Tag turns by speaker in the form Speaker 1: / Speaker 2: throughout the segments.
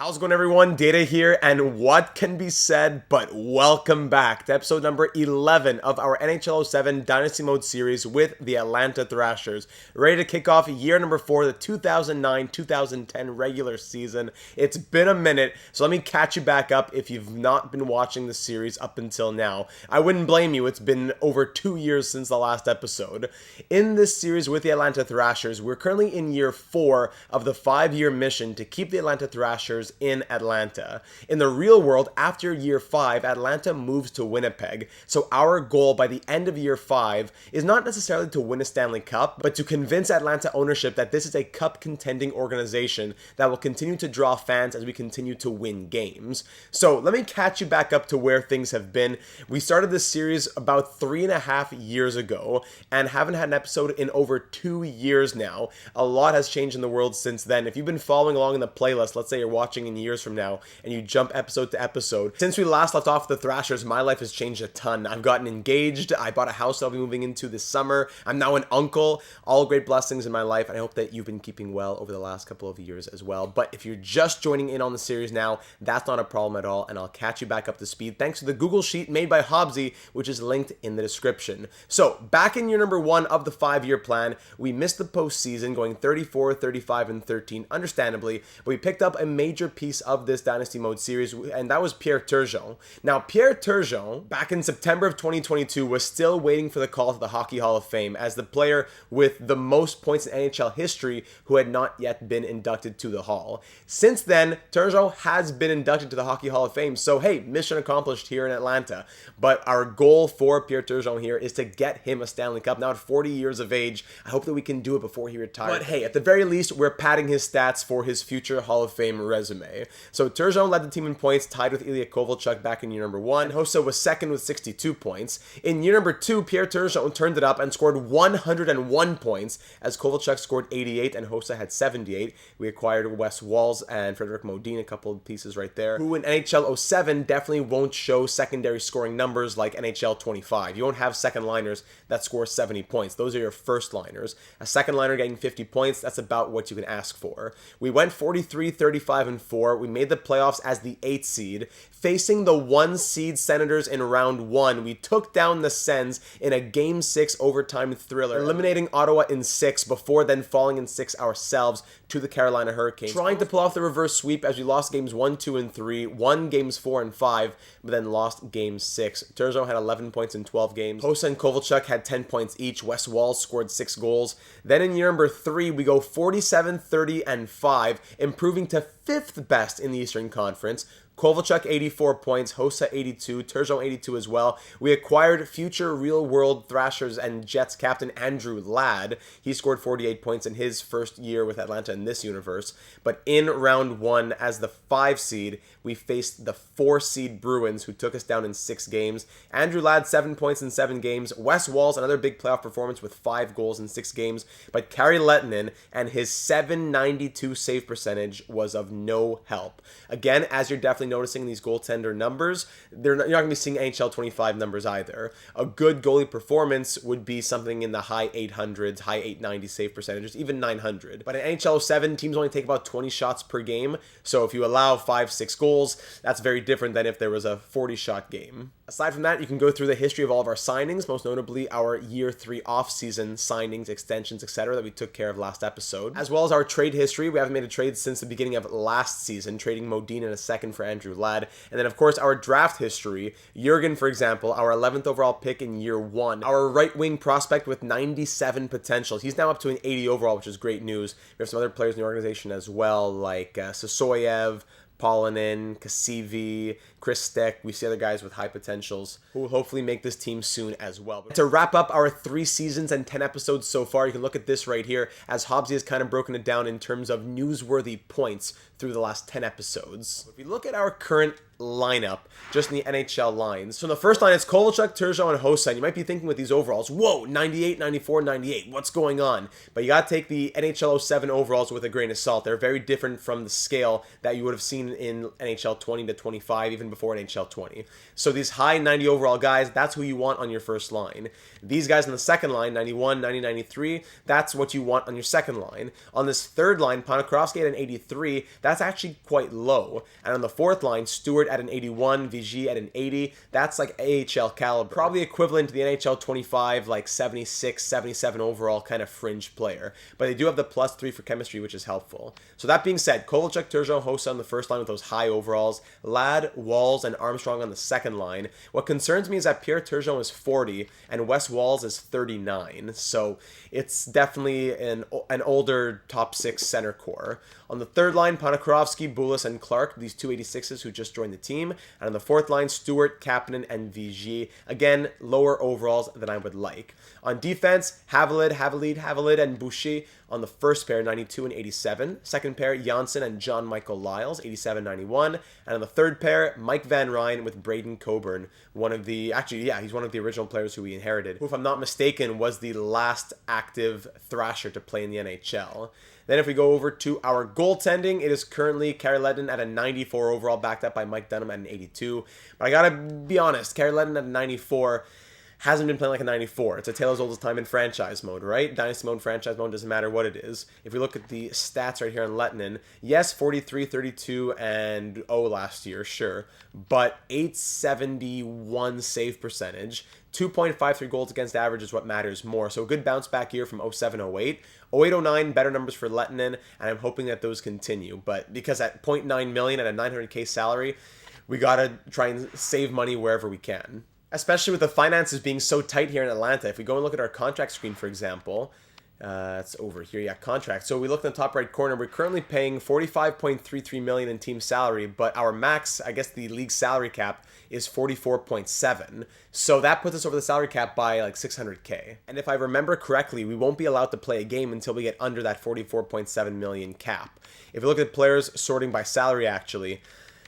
Speaker 1: How's it going, everyone? Data here, and what can be said but welcome back to episode number 11 of our NHL 07 Dynasty Mode series with the Atlanta Thrashers. Ready to kick off year number 4, the 2009-2010 regular season. It's been a minute, so let me catch you back up if you've not been watching the series up until now. I wouldn't blame you, it's been over 2 years since the last episode. In this series with the Atlanta Thrashers, we're currently in year 4 of the 5-year mission to keep the Atlanta Thrashers in Atlanta. In the real world, after year 5, Atlanta moves to Winnipeg. So our goal by the end of year 5 is not necessarily to win a Stanley Cup, but to convince Atlanta ownership that this is a cup contending organization that will continue to draw fans as we continue to win games. So let me catch you back up to where things have been. We started this series about 3.5 years ago and haven't had an episode in over 2 years now. A lot has changed in the world since then. If you've been following along in the playlist, let's say you're watching in years from now and you jump episode to episode, since we last left off the Thrashers, my life has changed a ton. I've gotten engaged, I bought a house I'll be moving into this summer, I'm now an uncle, all great blessings in my life, and I hope that you've been keeping well over the last couple of years as well. But if you're just joining in on the series now, that's not a problem at all, and I'll catch you back up to speed thanks to the Google Sheet made by Hobbsy, which is linked in the description. So back in year number 1 of the 5-year plan, we missed the postseason going 34, 35, and 13, understandably, but we picked up a major piece of this Dynasty Mode series, and that was Pierre Turgeon. Now, Pierre Turgeon, back in September of 2022, was still waiting for the call to the Hockey Hall of Fame as the player with the most points in NHL history who had not yet been inducted to the Hall. Since then, Turgeon has been inducted to the Hockey Hall of Fame, so hey, mission accomplished here in Atlanta. But our goal for Pierre Turgeon here is to get him a Stanley Cup. Now at 40 years of age, I hope that we can do it before he retires. But hey, at the very least, we're padding his stats for his future Hall of Fame resume. So Turgeon led the team in points, tied with Ilya Kovalchuk back in year number 1. Hossa was second with 62 points. In year number 2, Pierre Turgeon turned it up and scored 101 points, as Kovalchuk scored 88 and Hossa had 78. We acquired Wes Walz and Frederick Modin, a couple of pieces right there, who in NHL 07 definitely won't show secondary scoring numbers like NHL 25. You won't have second liners that score 70 points. Those are your first liners. A second liner getting 50 points, that's about what you can ask for. We went 43, 35, and 4. We made the playoffs as the 8th seed. Facing the 1 seed Senators in round 1, we took down the Sens in a Game 6 overtime thriller, eliminating Ottawa in 6 before then falling in 6 ourselves to the Carolina Hurricanes, trying to pull off the reverse sweep as we lost games 1, 2, and 3, won games 4 and 5, but then lost game 6. Turgeon had 11 points in 12 games. Hossa and Kovalchuk had 10 points each. Wes Walz scored 6 goals. Then in year number 3, we go 47, 30, and 5, improving to 5th best in the Eastern Conference. Kovalchuk 84 points, Hossa 82, Turgeon 82 as well. We acquired future real-world Thrashers and Jets captain Andrew Ladd. He scored 48 points in his first year with Atlanta in this universe. But in round 1, as the 5 seed, we faced the 4 seed Bruins, who took us down in 6 games. Andrew Ladd 7 points in 7 games. Wes Walz, another big playoff performance with 5 goals in 6 games. But Kari Lehtinen and his .792 save percentage was of no help. Again, as you're definitely noticing these goaltender numbers, you're not going to be seeing NHL 25 numbers either. A good goalie performance would be something in the high 800s, high 890 save percentages, even 900. But in NHL 7, teams only take about 20 shots per game, so if you allow 5-6 goals, that's very different than if there was a 40-shot game. Aside from that, you can go through the history of all of our signings, most notably our year 3 off-season signings, extensions, etc. that we took care of last episode, as well as our trade history. We haven't made a trade since the beginning of last season, trading Modin in a second for Andrew Ladd. And then, of course, our draft history. Jurgen, for example, our 11th overall pick in year 1. Our right-wing prospect with 97 potential. He's now up to an 80 overall, which is great news. We have some other players in the organization as well, like Sasoyev, Polinin, Kasivi, Chris Steck. We see other guys with high potentials who will hopefully make this team soon as well. But to wrap up our 3 seasons and 10 episodes so far, you can look at this right here, as Hobbsy has kind of broken it down in terms of newsworthy points through the last 10 episodes. If we look at our current lineup, just in the NHL lines. So in the first line, it's Kovalchuk, Turgeon, and Hossa. You might be thinking with these overalls, whoa, 98, 94, 98, what's going on? But you got to take the NHL 07 overalls with a grain of salt. They're very different from the scale that you would have seen in NHL 20 to 25, even before NHL 20. So these high 90 overall guys, that's who you want on your first line. These guys on the second line, 91, 90, 93, that's what you want on your second line. On this third line, Ponikarovsky at an 83, that's actually quite low. And on the fourth line, Stewart at an 81, Vigy at an 80, that's like AHL caliber. Probably equivalent to the NHL 25, like 76, 77 overall kind of fringe player. But they do have the +3 for chemistry, which is helpful. So that being said, Kovalchuk, Turgeon, Hossa on the first line with those high overalls, Ladd, Walls, and Armstrong on the second line. What concerns me is that Pierre Turgeon is 40 and Wes Walls is 39. So it's definitely an older top 6 center core. On the third line, Ponikarovsky, Bulis, and Clark, these two 86s who just joined the team. And on the fourth line, Stewart, Kapanen, and Vigy. Again, lower overalls than I would like. On defense, Havelid, and Boucher on the first pair, 92 and 87. Second pair, Janssen and John Michael Lyles, 87, 91. And on the third pair, Mike Van Ryn with Braden Coburn, he's one of the original players who we inherited, who, if I'm not mistaken, was the last active Thrasher to play in the NHL. Then if we go over to our goaltending, it is currently Kari Lehtonen at a 94 overall, backed up by Mike Dunham at an 82. But I gotta be honest, Kari Lehtonen at a 94 hasn't been playing like a 94. It's a tale as old as time in franchise mode, right? Dynasty mode, franchise mode, doesn't matter what it is. If we look at the stats right here on Lehtonen, yes, 43, 32, and last year, sure. But 871 save percentage, 2.53 goals against average is what matters more. So a good bounce back year from 07, 08. 08, 09, better numbers for Lehtonen, and I'm hoping that those continue. But because at $0.9 million at a $900K salary, we gotta try and save money wherever we can. Especially with the finances being so tight here in Atlanta. If we go and look at our contract screen, for example, it's over here, yeah, contract. So we look in the top right corner, we're currently paying $45.33 million in team salary, but our max, I guess the league salary cap, is 44.7. So that puts us over the salary cap by like 600K. And if I remember correctly, we won't be allowed to play a game until we get under that 44.7 million cap. If you look at players sorting by salary, actually,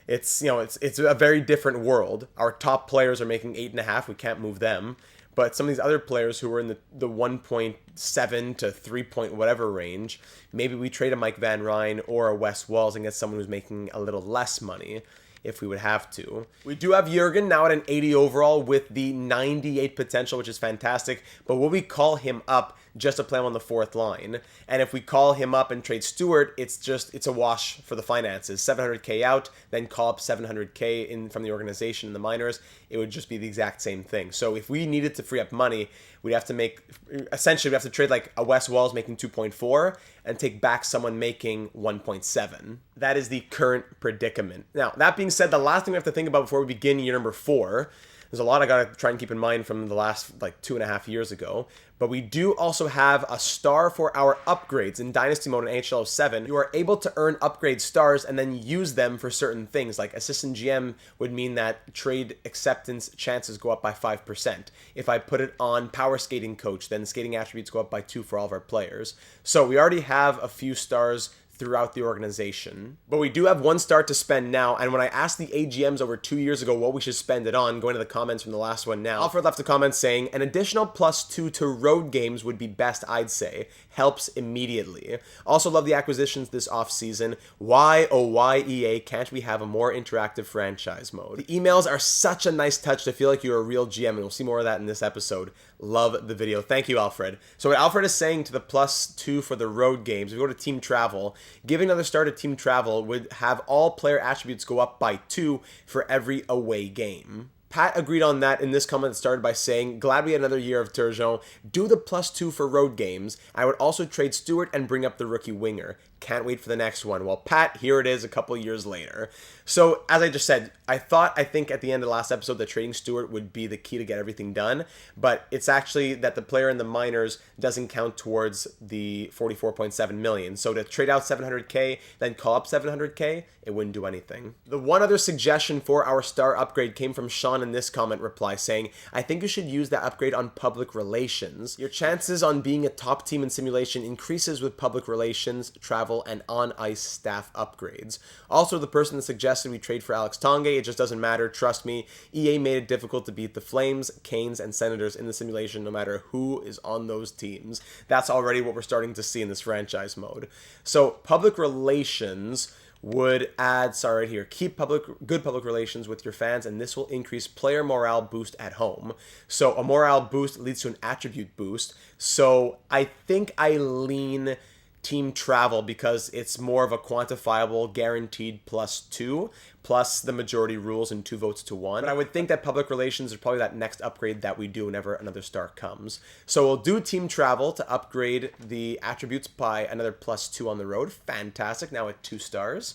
Speaker 1: it's a very different world. Our top players are making 8.5. We can't move them. But some of these other players who are in the 1.7 to 3 point whatever range, maybe we trade a Mike Van Ryn or a Wes Walls and get someone who's making a little less money if we would have to. We do have Jurgen now at an 80 overall with the 98 potential, which is fantastic. But will we call him up just to play him on the fourth line? And if we call him up and trade Stewart, it's a wash for the finances. 700K out, then call up 700K in from the organization in the minors. It would just be the exact same thing. So if we needed to free up money, we'd have to trade like a Wes Walls making 2.4 and take back someone making 1.7. That is the current predicament. Now, that being said, the last thing we have to think about before we begin year number 4, there's a lot I gotta try and keep in mind from the last like 2.5 years ago. But we do also have a star for our upgrades in Dynasty Mode in NHL 7. You are able to earn upgrade stars and then use them for certain things. Like assistant GM would mean that trade acceptance chances go up by 5%. If I put it on power skating coach, then skating attributes go up by 2 for all of our players. So we already have a few stars throughout the organization. But we do have 1 star to spend now, and when I asked the AGMs over 2 years ago what we should spend it on, going to the comments from the last one now, Alfred left a comment saying, an additional +2 to road games would be best, I'd say. Helps immediately. Also love the acquisitions this offseason. Why, oh why EA, can't we have a more interactive franchise mode? The emails are such a nice touch to feel like you're a real GM, and we'll see more of that in this episode. Love the video. Thank you, Alfred. So what Alfred is saying to the +2 for the road games, if we go to team travel, giving another star to team travel would have all player attributes go up by 2 for every away game. Pat agreed on that in this comment that started by saying, glad we had another year of Turgeon. Do the +2 for road games. I would also trade Stewart and bring up the rookie winger. Can't wait for the next one. Well, Pat, here it is a couple years later. So, as I just said, I think at the end of the last episode that trading Stewart would be the key to get everything done, but it's actually that the player in the minors doesn't count towards the 44.7 million. So to trade out 700K, then call up 700K, it wouldn't do anything. The one other suggestion for our star upgrade came from Sean in this comment reply saying, I think you should use that upgrade on public relations. Your chances on being a top team in simulation increases with public relations, travel, and on-ice staff upgrades. Also, the person that suggested we trade for Alex Tanguay, it just doesn't matter, trust me. EA made it difficult to beat the Flames, Canes, and Senators in the simulation no matter who is on those teams. That's already what we're starting to see in this franchise mode. So, public relations would add, sorry, right here, keep good public relations with your fans, and this will increase player morale boost at home. So a morale boost leads to an attribute boost. So I think I lean team travel because it's more of a quantifiable guaranteed +2 plus the majority rules and 2 votes to 1. But I would think that public relations is probably that next upgrade that we do whenever another star comes. So we'll do team travel to upgrade the attributes by another +2 on the road. Fantastic. Now at 2 stars.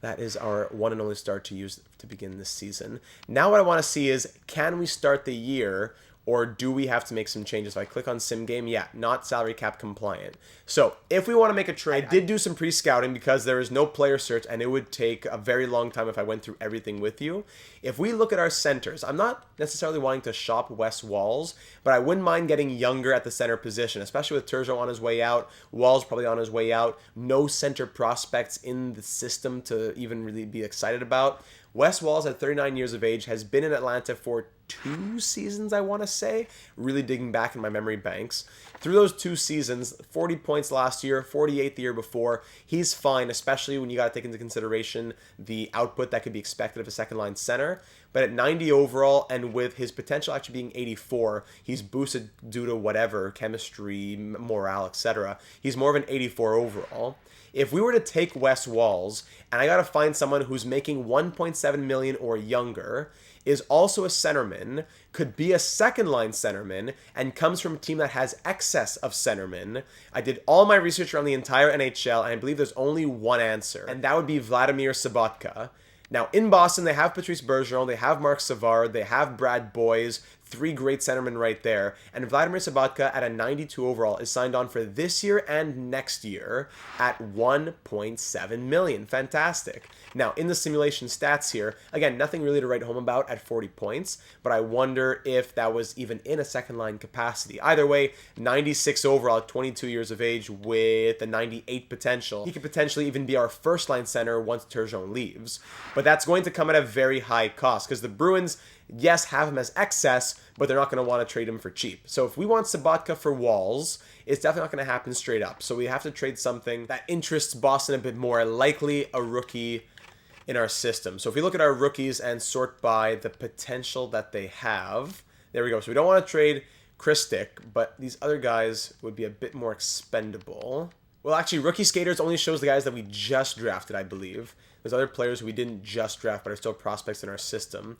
Speaker 1: That is our one and only star to use to begin this season. Now what I want to see is, can we start the year, or do we have to make some changes? If I click on sim game, yeah, not salary cap compliant. So if we want to make a trade, I did do some pre-scouting because there is no player search and it would take a very long time if I went through everything with you. If we look at our centers, I'm not necessarily wanting to shop Wes Walls, but I wouldn't mind getting younger at the center position, especially with Turgeon on his way out, Walls probably on his way out, no center prospects in the system to even really be excited about. Wes Walls, at 39 years of age, has been in Atlanta for 2 seasons, I want to say. Really digging back in my memory banks. Through those 2 seasons, 40 points last year, 48 the year before. He's fine, especially when you got to take into consideration the output that could be expected of a second-line center. But at 90 overall, and with his potential actually being 84, he's boosted due to whatever, chemistry, morale, etc. He's more of an 84 overall. If we were to take Wes Walls, and I got to find someone who's making 1.7 million or younger, is also a centerman, could be a second-line centerman, and comes from a team that has excess of centermen. I did all my research around the entire NHL, and I believe there's only one answer, and that would be Vladimir Sobotka. Now, in Boston, they have Patrice Bergeron, they have Marc Savard, they have Brad Boyes, 3 great centermen right there. And Vladimir Sobotka at a 92 overall is signed on for this year and next year at 1.7 million. Fantastic. Now, in the simulation stats here, again, nothing really to write home about at 40 points, but I wonder if that was even in a second line capacity. Either way, 96 overall at 22 years of age with a 98 potential. He could potentially even be our first line center once Turgeon leaves. But that's going to come at a very high cost because the Bruins, yes, have him as excess, but they're not going to want to trade him for cheap. So if we want Sobotka for Walls, it's definitely not going to happen straight up. So we have to trade something that interests Boston a bit more, likely a rookie in our system. So if we look at our rookies and sort by the potential that they have, there we go. So we don't want to trade Christic, but these other guys would be a bit more expendable. Well, actually, Rookie Skaters only shows the guys that we just drafted, I believe. There's other players we didn't just draft, but are still prospects in our system.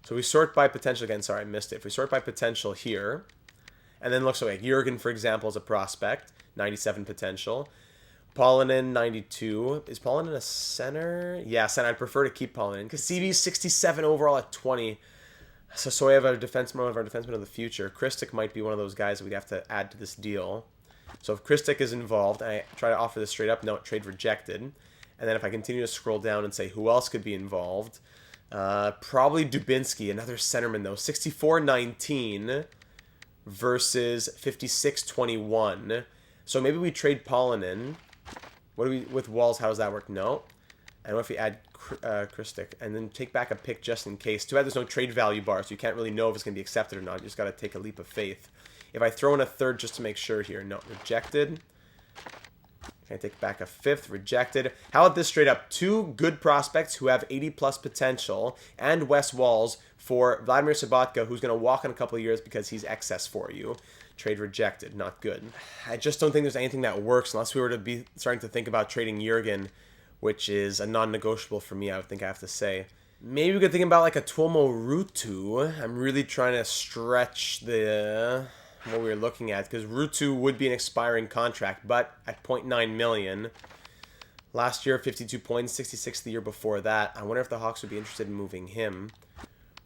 Speaker 1: So we sort by potential again. Sorry, I missed it. If we sort by potential here, and then looks like Jurgen, for example, is a prospect, 97 potential. Paulinen, 92. Is Paulinen a center? Yes, and I'd prefer to keep Paulinen. Cassidy's 67 overall at 20. So we have a defenseman, one of our defensemen of the future. Christic might be one of those guys that we'd have to add to this deal. So if Christic is involved, and I try to offer this straight up, no, trade rejected. And then if I continue to scroll down and say who else could be involved, probably Dubinsky, another centerman though. 64-19 versus 56-21. So maybe we trade Paulinen. What do we with Walls? How does that work? No. And what if we add Christic and then take back a pick just in case? Too bad there's no trade value bar, so you can't really know if it's going to be accepted or not. You just got to take a leap of faith. If I throw in a third just to make sure here, no, rejected. Can I take back a fifth? Rejected. How about this straight up? 2 good prospects who have 80-plus potential and Wes Walls for Vladimir Sobotka, who's going to walk in a couple of years because he's excess for you. Trade rejected. Not good. I just don't think there's anything that works unless we were to be starting to think about trading Jurgen, which is a non-negotiable for me, I would think I have to say. Maybe we could think about like a Tuomo Ruutu. I'm really trying to stretch the what we were looking at, because Ruutu would be an expiring contract, but at 0.9 million. Last year, 52 points, 66 the year before that. I wonder if the Hawks would be interested in moving him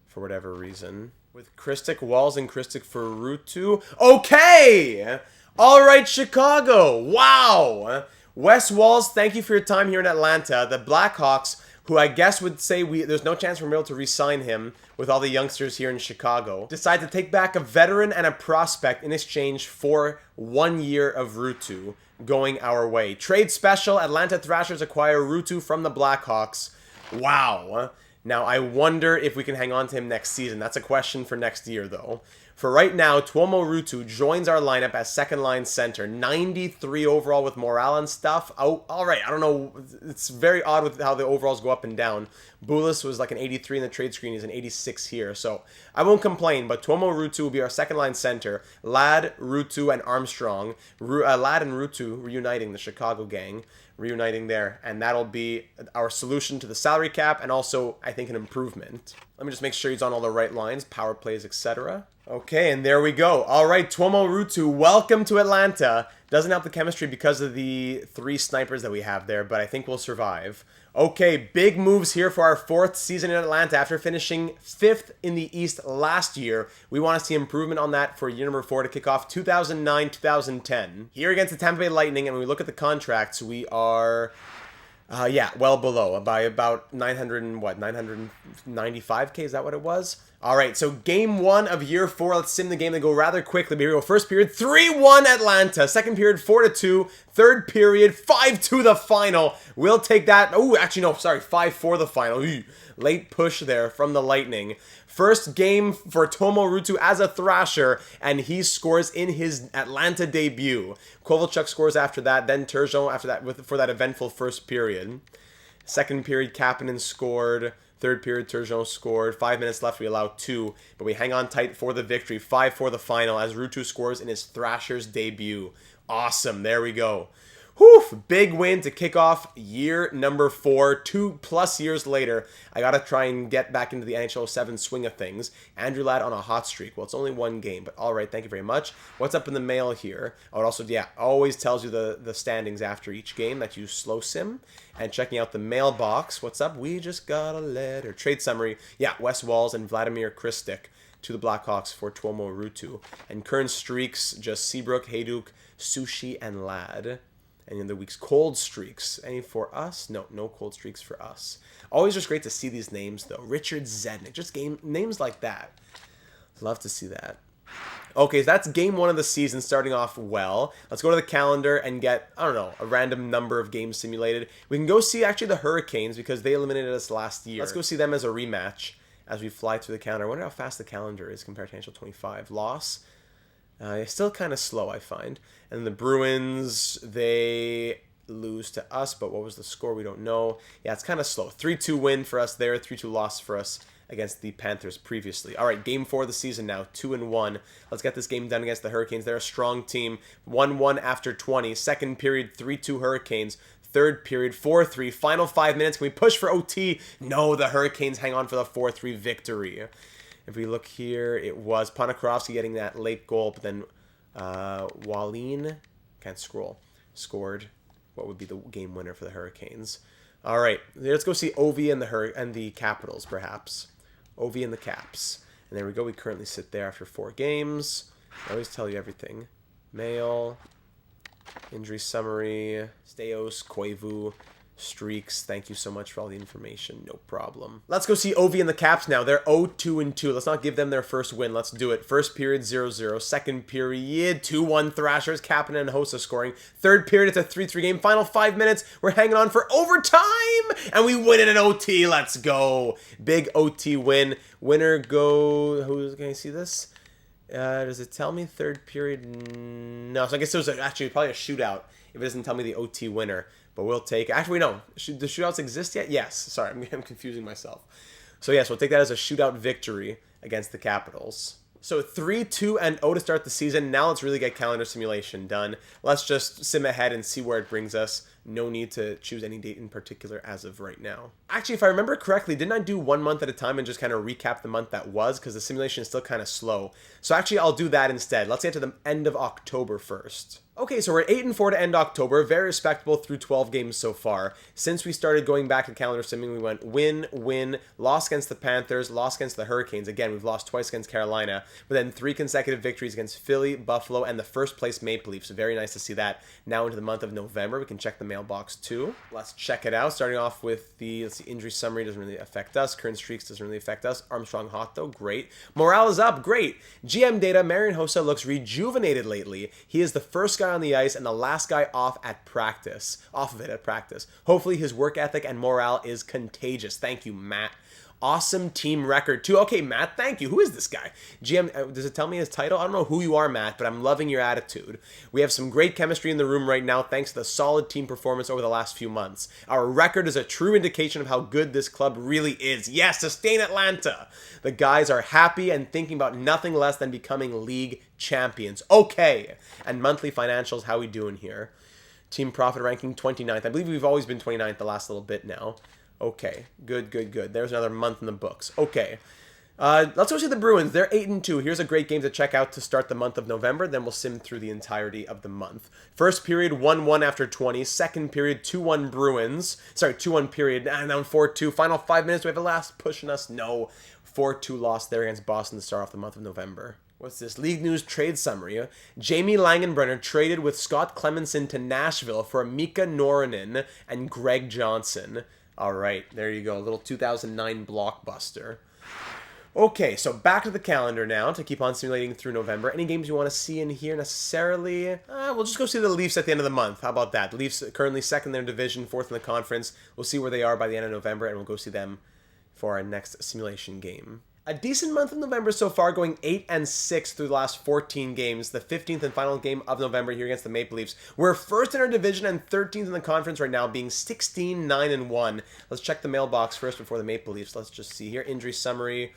Speaker 1: for whatever reason. With Christic, Walls, and Christic for Ruutu. Okay! All right, Chicago. Wow! Wes Walls, thank you for your time here in Atlanta. The Blackhawks, who I guess would say there's no chance we're able to re-sign him with all the youngsters here in Chicago, decide to take back a veteran and a prospect in exchange for 1 year of Ruutu going our way. Trade special, Atlanta Thrashers acquire Ruutu from the Blackhawks. Wow. Now, I wonder if we can hang on to him next season. That's a question for next year, though. For right now, Tuomo Ruutu joins our lineup as second-line center. 93 overall with morale and stuff. Oh, all right, I don't know. It's very odd with how the overalls go up and down. Bulis was like an 83 in the trade screen. He's an 86 here. So I won't complain, but Tuomo Ruutu will be our second-line center. Ladd, Ruutu, and Armstrong. Ladd and Ruutu reuniting the Chicago gang. Reuniting there, and that'll be our solution to the salary cap, and also, I think, an improvement. Let me just make sure he's on all the right lines, power plays, etc. Okay, and there we go. All right, Tuomo Ruutu, welcome to Atlanta. Doesn't help the chemistry because of the 3 snipers that we have there, but I think we'll survive. Okay, big moves here for our 4th season in Atlanta. After finishing 5th in the East last year, we want to see improvement on that for year number 4 to kick off 2009-2010. Here against the Tampa Bay Lightning, and when we look at the contracts, we are... well below by about 995K. Is that what it was? All right, so game 1 of year 4. Let's sim the game and go rather quickly. Here we go. First period, 3-1 Atlanta. Second period, 4-2. Third period, 5-2 the final. We'll take that. Oh, actually, no, sorry, 5-4 the final. Ooh, late push there from the Lightning. First game for Tuomo Ruutu as a Thrasher, and he scores in his Atlanta debut. Kovalchuk scores after that, then Turgeon after that for that eventful first period. Second period, Kapanen scored. Third period, Turgeon scored. 5 minutes left, we allow 2, but we hang on tight for the victory. 5-4 the final as Ruutu scores in his Thrashers debut. Awesome, there we go. Whew, big win to kick off year number 4, 2+ years later. I gotta try and get back into the NHL 7 swing of things. Andrew Ladd on a hot streak. Well, it's only 1 game, but all right, thank you very much. What's up in the mail here? Oh, it also, always tells you the standings after each game that you slow sim. And checking out the mailbox. What's up? We just got a letter. Trade summary. Yeah, Wes Walz and Vladimir Kristik to the Blackhawks for Tuomo Ruutu. And current streaks, just Seabrook, Hayduk, Sushi, and Ladd. And in the week's cold streaks. Any for us? No cold streaks for us. Always just great to see these names, though. Richard Zednik. Just names like that. Love to see that. Okay, so that's game 1 of the season starting off well. Let's go to the calendar and get, I don't know, a random number of games simulated. We can go see actually the Hurricanes because they eliminated us last year. Let's go see them as a rematch as we fly through the calendar. I wonder how fast the calendar is compared to NHL 25. Loss. It's still kind of slow, I find. And the Bruins, they lose to us, but what was the score? We don't know. Yeah, it's kind of slow. 3-2 win for us there, 3-2 loss for us against the Panthers previously. All right, game 4 of the season now, 2-1. Let's get this game done against the Hurricanes. They're a strong team. 1-1 after 20. Second period, 3-2 Hurricanes. Third period, 4-3. Final 5 minutes. Can we push for OT? No, the Hurricanes hang on for the 4-3 victory. If we look here, it was Ponikarovsky getting that late goal, but then Wallin, can't scroll, scored what would be the game winner for the Hurricanes. All right, let's go see Ovi and the Capitals, perhaps. Ovi and the Caps. And there we go. We currently sit there after 4 games. I always tell you everything. Mail, injury summary, Steos, Koivu, streaks. Thank you so much for all the information. No problem. Let's go see Ovi and the Caps now. They're 0-2-2. Let's not give them their first win. Let's do it. First period, 0-0. Second period, 2-1 Thrashers. Kapanen and Hossa scoring. Third period, it's a 3-3 game. Final 5 minutes. We're hanging on for overtime. And we win it in OT. Let's go. Big OT win. Winner go... Who's going to see this? Does it tell me third period? No. So I guess it was actually probably a shootout if it doesn't tell me the OT winner. But we'll take... Actually, no. Do shootouts exist yet? Yes. Sorry, I'm confusing myself. So, yes, we'll take that as a shootout victory against the Capitals. So, 3-2-0 to start the season. Now let's really get calendar simulation done. Let's just sim ahead and see where it brings us. No need to choose any date in particular as of right now. Actually, if I remember correctly, didn't I do 1 month at a time and just kind of recap the month that was? Because the simulation is still kind of slow. So, actually, I'll do that instead. Let's get to the end of October first. Okay, so we're 8-4 to end October. Very respectable through 12 games so far. Since we started going back to calendar simming, we went win, loss against the Panthers, loss against the Hurricanes. Again, we've lost twice against Carolina, but then 3 consecutive victories against Philly, Buffalo, and the first place Maple Leafs. Very nice to see that. Now into the month of November. We can check the mailbox too. Let's check it out. Starting off with the, injury summary doesn't really affect us. Current streaks doesn't really affect us. Armstrong hot though, great. Morale is up, great. GM data, Marian Hossa looks rejuvenated lately. He is the first guy on the ice and the last guy off of it at practice. Hopefully his work ethic and morale is contagious. Thank you, Matt. Awesome team record too. Okay, Matt, thank you. Who is this guy? GM, does it tell me his title? I don't know who you are, Matt, but I'm loving your attitude. We have some great chemistry in the room right now thanks to the solid team performance over the last few months. Our record is a true indication of how good this club really is. Yes, sustain Atlanta. The guys are happy and thinking about nothing less than becoming league champions. Okay. And monthly financials, how we doing here? Team profit ranking 29th. I believe we've always been 29th the last little bit now. Okay, good. There's another month in the books. Okay, let's go see the Bruins. They're 8-2. Here's a great game to check out to start the month of November. Then we'll sim through the entirety of the month. First period, 1-1 after 20. Second period, 2-1 Bruins. Sorry, 2-1 period. Down 4-2. Final 5 minutes. We have a last pushing us. No, 4-2 loss there against Boston to start off the month of November. What's this? League News trade summary. Jamie Langenbrenner traded with Scott Clemenson to Nashville for Mika Noranen and Greg Johnson. All right, there you go. A little 2009 blockbuster. Okay, so back to the calendar now to keep on simulating through November. Any games you want to see in here necessarily? We'll just go see the Leafs at the end of the month. How about that? The Leafs currently second in their division, fourth in the conference. We'll see where they are by the end of November, and we'll go see them for our next simulation game. A decent month of November so far, going 8-6 through the last 14 games. The 15th and final game of November here against the Maple Leafs. We're first in our division and 13th in the conference right now, being 16-9-1. Let's check the mailbox first before the Maple Leafs. Let's just see here. Injury summary.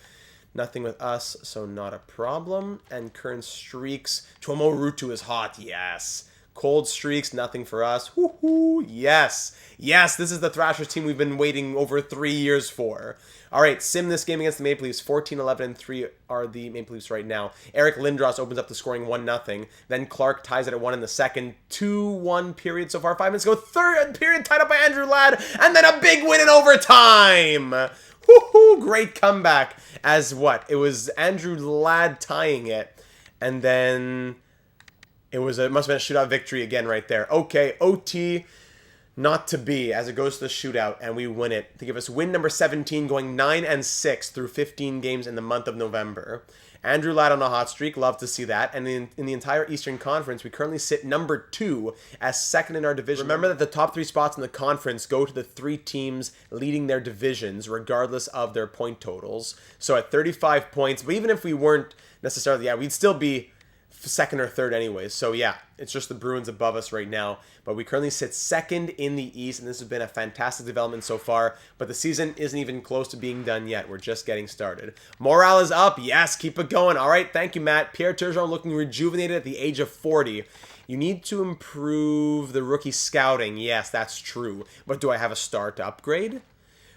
Speaker 1: Nothing with us, so not a problem. And current streaks. Tuomo Ruutu is hot, yes. Cold streaks, nothing for us. Woohoo! Yes! Yes, this is the Thrashers team we've been waiting over 3 years for. All right, sim this game against the Maple Leafs. 14-11-3 are the Maple Leafs right now. Eric Lindros opens up the scoring 1-0. Then Clark ties it at 1 in the second. 2-1 period so far. 5 minutes ago. Third period tied up by Andrew Ladd. And then a big win in overtime. Woohoo! Great comeback. As what? It was Andrew Ladd tying it. And then it must have been a shootout victory again right there. Okay, OT. Not to be, as it goes to the shootout, and we win it to give us win number 17, going 9-6 through 15 games in the month of November. Andrew Ladd on a hot streak, love to see that. And in the entire Eastern Conference, we currently sit number 2 as second in our division. Remember that the top 3 spots in the conference go to the 3 teams leading their divisions, regardless of their point totals. So at 35 points, but even if we weren't necessarily, we'd still be second or third anyways. So yeah, it's just the Bruins above us right now. But we currently sit second in the East, and this has been a fantastic development so far. But the season isn't even close to being done yet. We're just getting started. Morale is up. Yes, keep it going. All right, thank you, Matt. Pierre Turgeon looking rejuvenated at the age of 40. You need to improve the rookie scouting. Yes, that's true. But do I have a star to upgrade?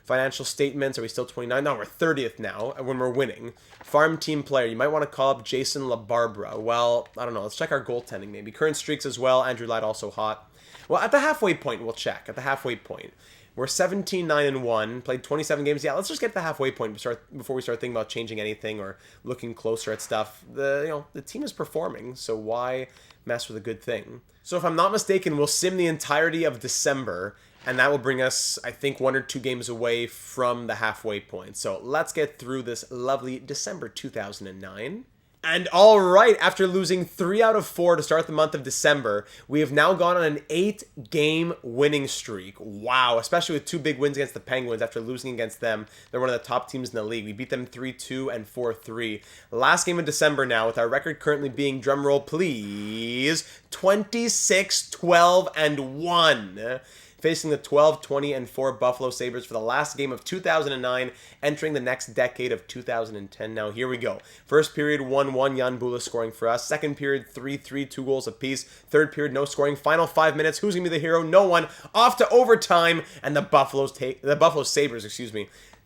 Speaker 1: Financial statements, are we still 29? No, we're 30th now when we're winning. Farm team player, you might want to call up Jason LaBarbera. Well, I don't know. Let's check our goaltending maybe. Current streaks as well. Andrew Ladd also hot. Well, at the halfway point, we'll check. At the halfway point. We're 17-9-1, played 27 games. Yeah, let's just get to the halfway point before we start thinking about changing anything or looking closer at stuff. The team is performing, so why mess with a good thing? So if I'm not mistaken, we'll sim the entirety of December, and that will bring us, I think, 1 or 2 games away from the halfway point. So let's get through this lovely December 2009. And all right, after losing 3 out of 4 to start the month of December, we have now gone on an 8-game winning streak. Wow, especially with 2 big wins against the Penguins after losing against them. They're one of the top teams in the league. We beat them 3-2 and 4-3. Last game of December now, with our record currently being, drumroll please, 26-12-1. Facing the 12-20-4 Buffalo Sabres for the last game of 2009, entering the next decade of 2010. Now, here we go. First period, 1-1, Jan Bula scoring for us. Second period, 3-3, 2 goals apiece. Third period, no scoring. Final 5 minutes, who's going to be the hero? No one. Off to overtime, and the Buffalo Sabres,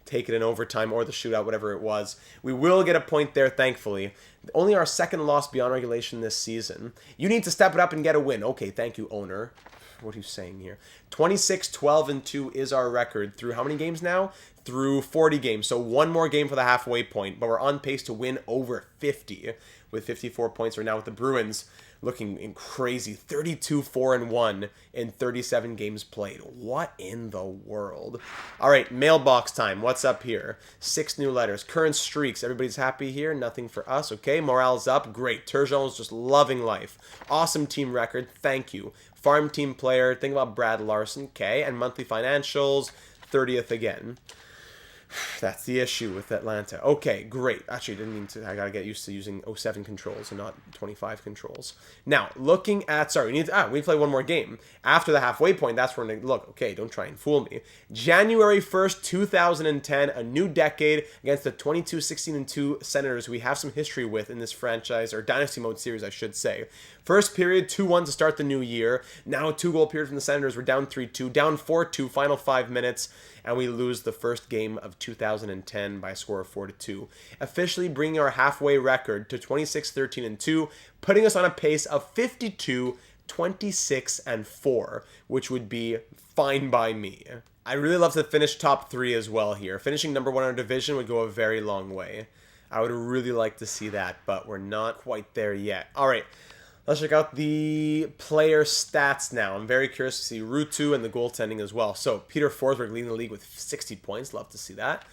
Speaker 1: take it in overtime or the shootout, whatever it was. We will get a point there, thankfully. Only our second loss beyond regulation this season. You need to step it up and get a win. Okay, thank you, owner. What are you saying here? 26, 12, and 2 is our record through how many games now? Through 40 games. So one more game for the halfway point, but we're on pace to win over 50 with 54 points right now with the Bruins looking crazy. 32, 4, and 1 in 37 games played. What in the world? All right, mailbox time. What's up here? 6 new letters. Current streaks. Everybody's happy here. Nothing for us. Okay, morale's up. Great. Turgeon's just loving life. Awesome team record. Thank you. Farm team player. Think about Brad Larson. Okay, and monthly financials. 30th again. That's the issue with Atlanta. Okay, great. Actually, didn't mean to. I gotta get used to using 07 controls and not 25 controls. Now, looking at. Sorry, we need to play one more game. After the halfway point, that's when they look. Okay, don't try and fool me. January 1st, 2010, a new decade against the 22, 16, and 2 Senators we have some history with in this franchise, or Dynasty Mode series, I should say. First period, 2-1 to start the new year. Now a 2-goal period from the Senators. We're down 3-2, down 4-2, final 5 minutes, and we lose the first game of 2010 by a score of 4-2, officially bringing our halfway record to 26, 13, and 2, putting us on a pace of 52, 26, and 4, which would be fine by me. I really love to finish top 3 as well here. Finishing number 1 in our division would go a very long way. I would really like to see that, but we're not quite there yet. All right. Let's check out the player stats now. I'm very curious to see Ruutu and the goaltending as well. So, Peter Forsberg leading the league with 60 points. Love to see that.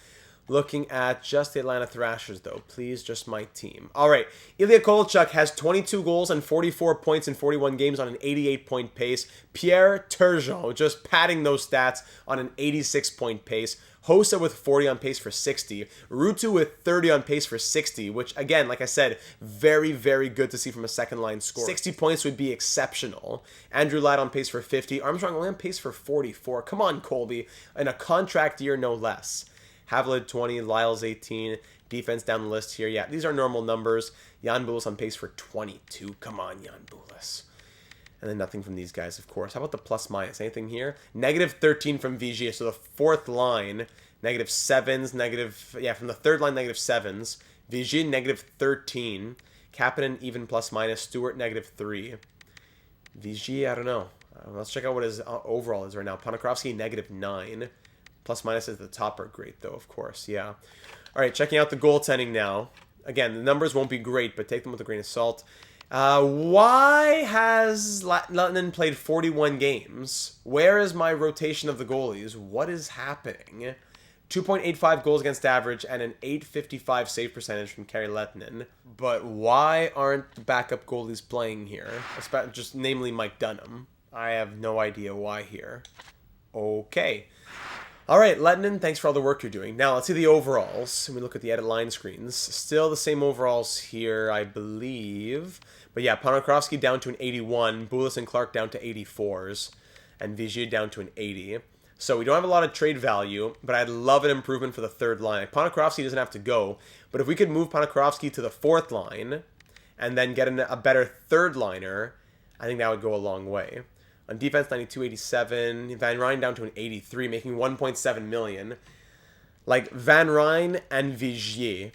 Speaker 1: Looking at just the Atlanta Thrashers, though. Please, just my team. All right. Ilya Kovalchuk has 22 goals and 44 points in 41 games on an 88-point pace. Pierre Turgeon just padding those stats on an 86-point pace. Hossa with 40 on pace for 60. Ruutu with 30 on pace for 60, which, again, like I said, very, very good to see from a second-line scorer. 60 points would be exceptional. Andrew Ladd on pace for 50. Armstrong only on pace for 44. Come on, Colby. In a contract year, no less. Havlid 20, Lyles 18. Defense down the list here. Yeah, these are normal numbers. Jan Bulis on pace for 22. Come on, Jan Bulis. And then nothing from these guys, of course. How about the plus-minus? Anything here? Negative 13 from Vigier. So the fourth line, negative 7s. From the third line, negative 7s. Vigier, negative 13. Kapanen, even plus-minus. Stewart, negative 3. Vigier, I don't know. Let's check out what his overall is right now. Ponikarovsky, negative 9. Plus-minus at the top are great, though, of course. Yeah. All right, checking out the goaltending now. Again, the numbers won't be great, but take them with a grain of salt. Why has Lettinen played 41 games? Where is my rotation of the goalies? What is happening? 2.85 goals against average and an .855 save percentage from Kari Lettinen. But why aren't the backup goalies playing here? Just namely Mike Dunham. I have no idea why here. Okay. All right, Lettinen, thanks for all the work you're doing. Now, let's see the overalls. We look at the edit line screens. Still the same overalls here, I believe. But yeah, Ponikarovsky down to an 81. Bulis and Clark down to 84s. And Vigier down to an 80. So we don't have a lot of trade value, but I'd love an improvement for the third line. Ponikarovsky doesn't have to go. But if we could move Ponikarovsky to the fourth line and then get a better third liner, I think that would go a long way. On defense, 92-87. Van Ryn down to an 83, making $1.7 million. Like, Van Ryn and Vigier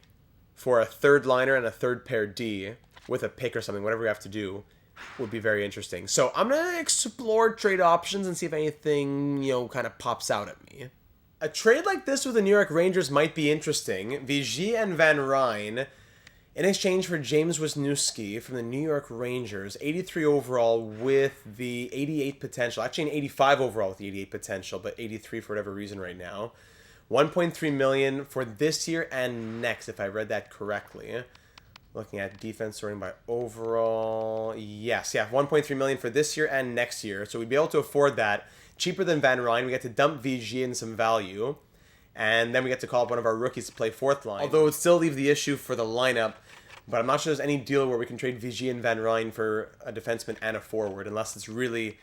Speaker 1: for a third liner and a third pair D with a pick or something, whatever we have to do, would be very interesting. So I'm going to explore trade options and see if anything, kind of pops out at me. A trade like this with the New York Rangers might be interesting. Vigier and Van Ryn in exchange for James Wisniewski from the New York Rangers, 83 overall with the 88 potential. Actually, an 85 overall with the 88 potential, but 83 for whatever reason right now. $1.3 million for this year and next, if I read that correctly. Looking at defense sorting by overall. Yes, yeah, $1.3 million for this year and next year. So we'd be able to afford that. Cheaper than Van Ryn. We get to dump Vigier in some value. And then we get to call up one of our rookies to play fourth line. Although it would still leave the issue for the lineup. But I'm not sure there's any deal where we can trade Vigier and Van Ryn for a defenseman and a forward. Unless it's really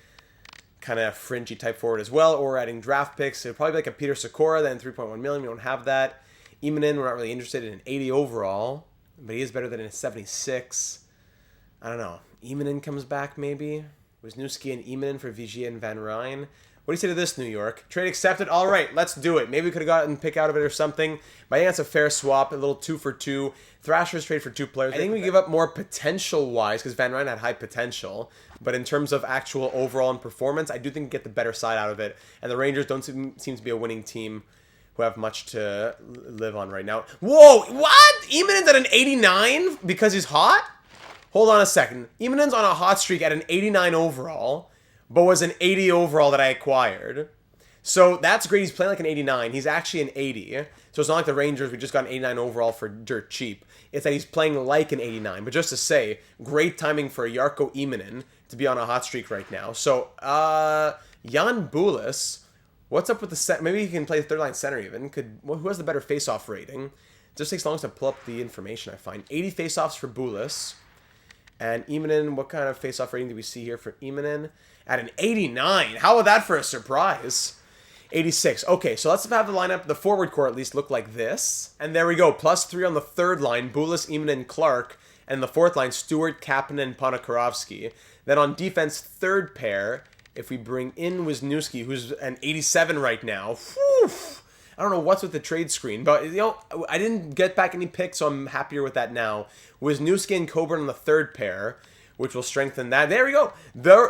Speaker 1: kind of fringy type forward as well. Or adding draft picks. So probably like a Peter Sikora, then $3.1 million. We don't have that. Emanen, we're not really interested in an 80 overall. But he is better than a 76. I don't know. Emanen comes back maybe. Wisniewski and Emanen for Vigier and Van Ryn. What do you say to this, New York? Trade accepted. All right, let's do it. Maybe we could have gotten a pick out of it or something. But I think that's a fair swap. A little 2 for 2. Thrashers trade for 2 players. I think we give up more potential-wise because Van Ryn had high potential. But in terms of actual overall and performance, I do think we get the better side out of it. And the Rangers don't seem to be a winning team who have much to live on right now. Whoa, what? Eamonen's at an 89 because he's hot? Hold on a second. Eamonen's on a hot streak at an 89 overall, but was an 80 overall that I acquired. So that's great. He's playing like an 89. He's actually an 80. So it's not like the Rangers, we just got an 89 overall for dirt cheap. It's that he's playing like an 89. But just to say, great timing for Jarkko Immonen to be on a hot streak right now. So, Jan Bulis, what's up with the set? Maybe he can play third line center even. Who has the better face-off rating? It just takes long to pull up the information, I find. 80 face-offs for Bulis. And Immonen, what kind of face-off rating do we see here for Immonen? At an 89. How about that for a surprise? 86. Okay, so let's have the lineup, the forward core at least, look like this. And there we go. +3 on the third line, Bulis, Immonen, Clark. And the fourth line, Stewart, Kapanen, Ponikarovsky. Then on defense, third pair, if we bring in Wisniewski, who's an 87 right now. Whew, I don't know what's with the trade screen, but you know, I didn't get back any picks, so I'm happier with that now. Wisniewski and Coburn on the third pair, which will strengthen that. There we go.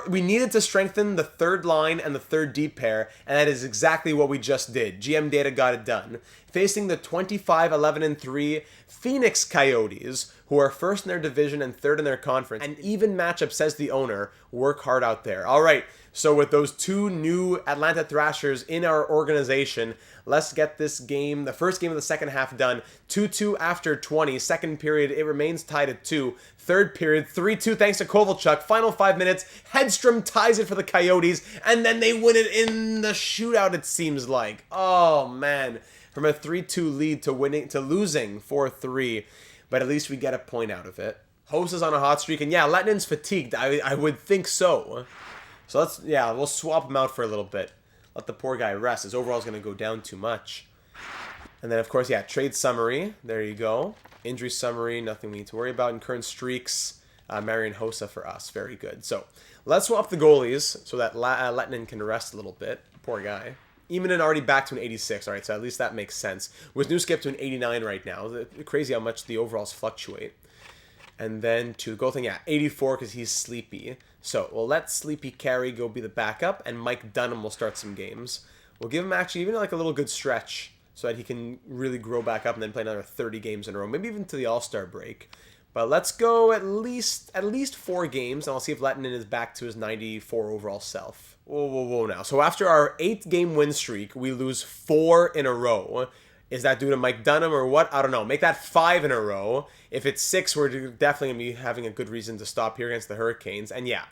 Speaker 1: We needed to strengthen the third line and the third deep pair, and that is exactly what we just did. GM Data got it done. Facing the 25-11-3 Phoenix Coyotes, who are first in their division and third in their conference. An even matchup, says the owner. Work hard out there. All right, so with those 2 new Atlanta Thrashers in our organization, let's get this game, the first game of the second half, done. 2-2 after 20. Second period, it remains tied at 2. Third period, 3-2 thanks to Kovalchuk. Final 5 minutes, Hedstrom ties it for the Coyotes, and then they win it in the shootout, it seems like. Oh, man. From a 3-2 lead to losing 4-3. But at least we get a point out of it. Host is on a hot streak, and yeah, Letinen's fatigued. I would think so. So we'll swap him out for a little bit. Let the poor guy rest. His overall's going to go down too much. And then, of course, yeah, trade summary. There you go. Injury summary, nothing we need to worry about. And current streaks, Marian Hossa for us. Very good. So let's swap the goalies so that Letinen can rest a little bit. Poor guy. Immonen already back to an 86. All right, so at least that makes sense. Wisniewski up to an 89 right now. Crazy how much the overalls fluctuate. And then to the goal thing, yeah, 84 because he's sleepy. So we'll let Sleepy Carey go be the backup, and Mike Dunham will start some games. We'll give him actually even like a little good stretch so that he can really grow back up and then play another 30 games in a row, maybe even to the All-Star break. But let's go at least 4 games, and I'll see if Letinen is back to his 94 overall self. Whoa now. So after our 8-game win streak, we lose 4 in a row. Is that due to Mike Dunham or what? I don't know. Make that 5 in a row. If it's 6, we're definitely going to be having a good reason to stop here against the Hurricanes. And yeah,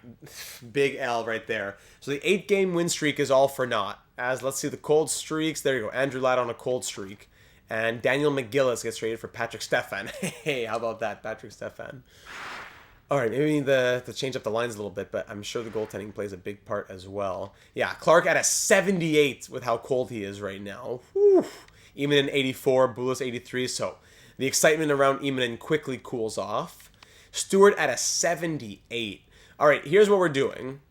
Speaker 1: big L right there. So the 8-game win streak is all for naught. As let's see the cold streaks. There you go. Andrew Ladd on a cold streak. And Daniel McGillis gets traded for Patrick Stefan. Hey, how about that, Patrick Stefan? All right, maybe we need to change up the lines a little bit, but I'm sure the goaltending plays a big part as well. Yeah, Clark at a 78 with how cold he is right now. Whew. Immonen 84, Bulis 83, so the excitement around Immonen quickly cools off. Stewart at a 78. All right, here's what we're doing.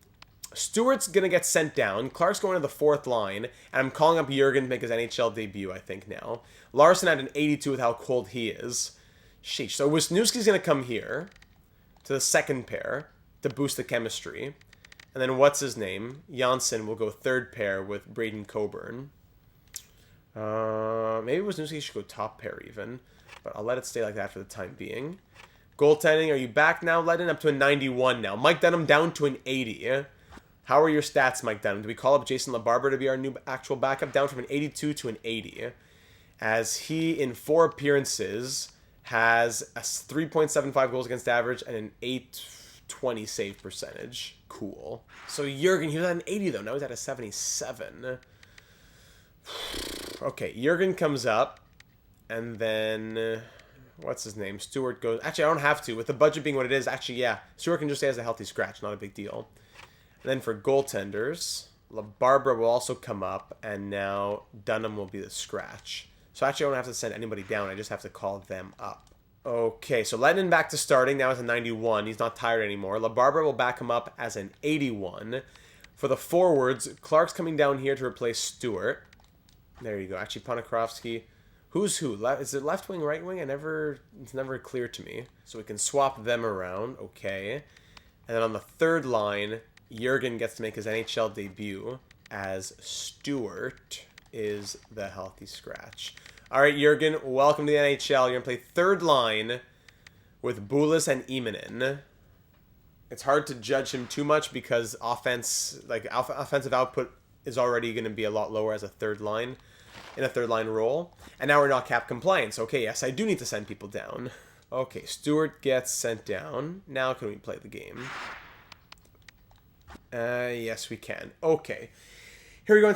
Speaker 1: Stewart's going to get sent down. Clark's going to the 4th line, and I'm calling up Jurgen to make his NHL debut, I think, now. Larson at an 82 with how cold he is. Sheesh. So Wisniewski's going to come here to the 2nd pair to boost the chemistry. And then what's his name? Janssen will go 3rd pair with Braden Coburn. Maybe Wisniewski should go top pair even, but I'll let it stay like that for the time being. Goaltending, are you back now, Letinen? Up to a 91 now. Mike Dunham down to an 80. How are your stats, Mike Dunham? Do we call up Jason LaBarbera to be our new actual backup? Down from an 82 to an 80. As he, in 4 appearances, has a 3.75 goals against average and an 820 save percentage. Cool. So Jurgen, he was at an 80 though. Now he's at a 77. Okay, Jurgen comes up, and then, what's his name? Stewart goes, actually, I don't have to. With the budget being what it is, actually, yeah, Stewart can just stay as a healthy scratch, not a big deal. And then for goaltenders, LaBarbera will also come up, and now Dunham will be the scratch. So actually, I don't have to send anybody down, I just have to call them up. Okay, so Letinen back to starting, now as a 91, he's not tired anymore. LaBarbera will back him up as an 81. For the forwards, Clark's coming down here to replace Stewart. There you go. Actually, Ponikarovsky. Who's who? Is it left wing, right wing? It's never clear to me. So we can swap them around. Okay. And then on the third line, Jurgen gets to make his NHL debut as Stewart is the healthy scratch. All right, Jurgen, welcome to the NHL. You're going to play third line with Bulis and Immonen. It's hard to judge him too much because offensive output is already going to be a lot lower as a third line, in a third line role. And now we're not cap compliant. So, okay, yes, I do need to send people down. Okay, Stewart gets sent down. Now can we play the game? Yes, we can. Okay. Here we go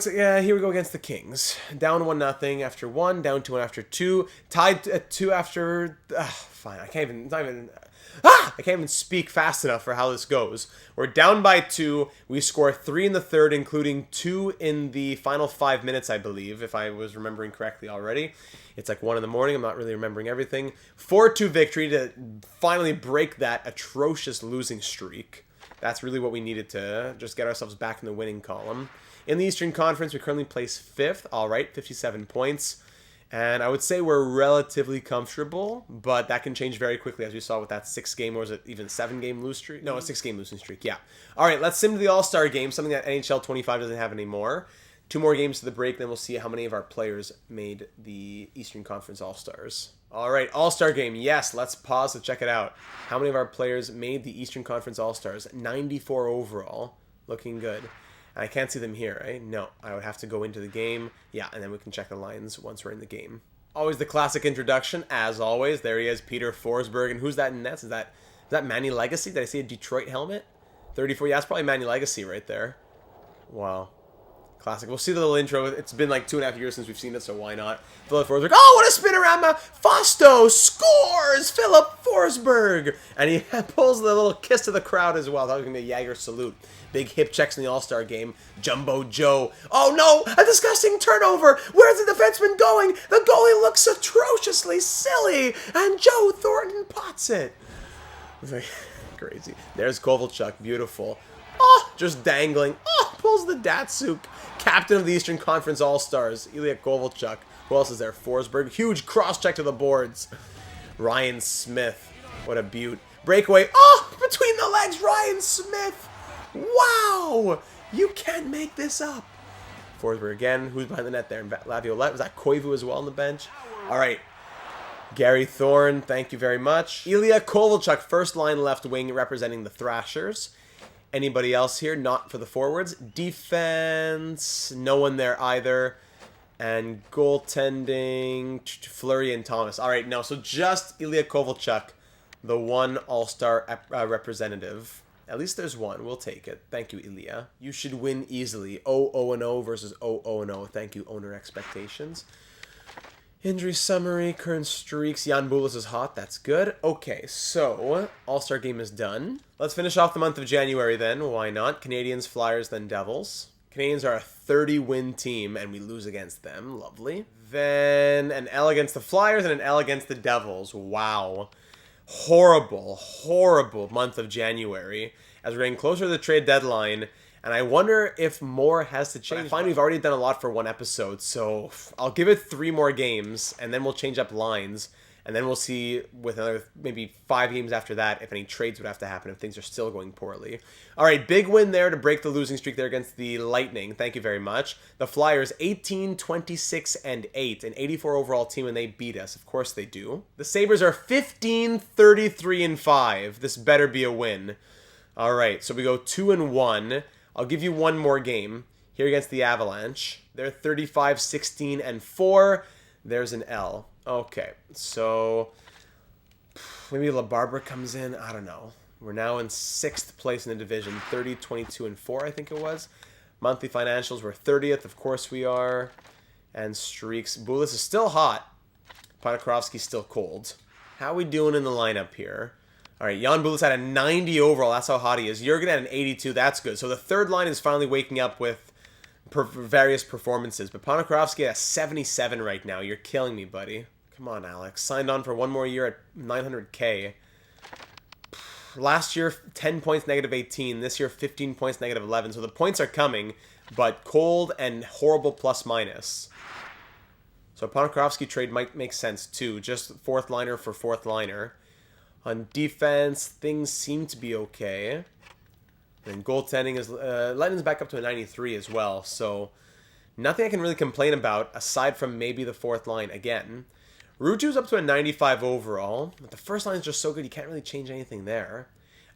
Speaker 1: against the Kings. Down 1-0 after 1, down 2-1 after 2, tied at 2 after... fine, I can't even speak fast enough for how this goes. We're down by 2. We score 3 in the third, including 2 in the final 5 minutes, I believe, if I was remembering correctly already. It's like 1 in the morning. I'm not really remembering everything. 4-2 victory to finally break that atrocious losing streak. That's really what we needed to just get ourselves back in the winning column. In the Eastern Conference, we currently place 5th. All right, 57 points. And I would say we're relatively comfortable, but that can change very quickly, as we saw with that 6-game, or was it even 7-game lose streak? No, a 6-game losing streak, yeah. All right, let's sim to the All-Star game, something that NHL 25 doesn't have anymore. 2 more games to the break, then we'll see how many of our players made the Eastern Conference All-Stars. All right, All-Star game, yes, let's pause to check it out. How many of our players made the Eastern Conference All-Stars? 94 overall, looking good. I can't see them here, right? No, I would have to go into the game. Yeah, and then we can check the lines once we're in the game. Always the classic introduction, as always. There he is, Peter Forsberg. And who's that in nets? Is that Manny Legacy? Did I see a Detroit helmet? 34, yeah, that's probably Manny Legacy right there. Wow. Classic. We'll see the little intro. It's been like 2.5 years since we've seen it, so why not? Philip Forsberg. Oh, what a spin around! Fausto scores! Philip Forsberg! And he pulls the little kiss to the crowd as well. That was going to be a Jagger salute. Big hip checks in the All-Star game. Jumbo Joe. Oh no! A disgusting turnover! Where's the defenseman going? The goalie looks atrociously silly! And Joe Thornton pots it. It's like, crazy. There's Kovalchuk. Beautiful. Oh, just dangling. Oh, pulls the Datsuk. Captain of the Eastern Conference All-Stars, Ilya Kovalchuk. Who else is there? Forsberg. Huge cross-check to the boards. Ryan Smith. What a beaut. Breakaway. Oh, between the legs, Ryan Smith. Wow. You can't make this up. Forsberg again. Who's behind the net there? Laviolette. Was that Koivu as well on the bench? All right. Gary Thorne, thank you very much. Ilya Kovalchuk, first line left wing representing the Thrashers. Anybody else here? Not for the forwards. Defense, no one there either. And goaltending, Fleury and Thomas. All right, no, so just Ilya Kovalchuk, the one All-Star representative. At least there's one. We'll take it. Thank you, Ilya. You should win easily. 0-0-0 versus 0-0-0. Thank you, owner expectations. Injury summary, current streaks. Jan Bulis is hot. That's good. Okay, so All-Star game is done. Let's finish off the month of January then. Why not? Canadians, Flyers, then Devils. Canadians are a 30-win team, and we lose against them. Lovely. Then an L against the Flyers and an L against the Devils. Wow. Horrible, horrible month of January. As we're getting closer to the trade deadline, and I wonder if more has to change. I find we've already done a lot for one episode, so I'll give it 3 more games, and then we'll change up lines. And then we'll see with another maybe 5 games after that if any trades would have to happen if things are still going poorly. All right, big win there to break the losing streak there against the Lightning. Thank you very much. The Flyers, 18-26-8, an 84 overall team, and they beat us. Of course they do. The Sabres are 15-33-5. This better be a win. All right, so we go 2-1. I'll give you one more game here against the Avalanche. They're 35-16-4. There's an L. Okay, so maybe LaBarbera comes in. I don't know. We're now in 6th place in the division, 30-22-4, I think it was. Monthly financials, we're 30th. Of course we are. And streaks. Bulis is still hot. Ponikarovsky's still cold. How are we doing in the lineup here? All right, Jan Bulis had a 90 overall. That's how hot he is. Jurgen had an 82. That's good. So the third line is finally waking up with various performances. But Ponikarovsky at a 77 right now. You're killing me, buddy. Come on, Alex. Signed on for one more year at $900K. last year, 10 points, negative 18. This year, 15 points, negative 11. So the points are coming, but cold and horrible plus minus. So Ponikarovsky trade might make sense too. Just fourth liner for fourth liner. On defense, things seem to be okay. And goaltending is Lightning's back up to a 93 as well. So nothing I can really complain about aside from maybe the fourth line again. Ruju's up to a 95 overall, but the first line is just so good you can't really change anything there.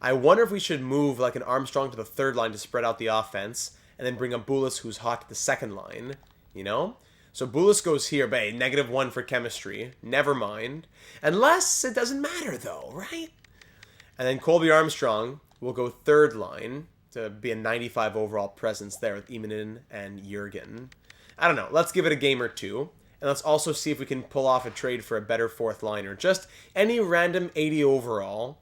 Speaker 1: I wonder if we should move like an Armstrong to the third line to spread out the offense, and then bring up Bulis, who's hot, to the second line, you know? So Bulis goes here, but hey, -1 for chemistry. Never mind. Unless it doesn't matter though, right? And then Colby Armstrong will go third line to be a 95 overall presence there with Imanen and Jurgen. I don't know. Let's give it a game or two. And let's also see if we can pull off a trade for a better fourth liner. Just any random 80 overall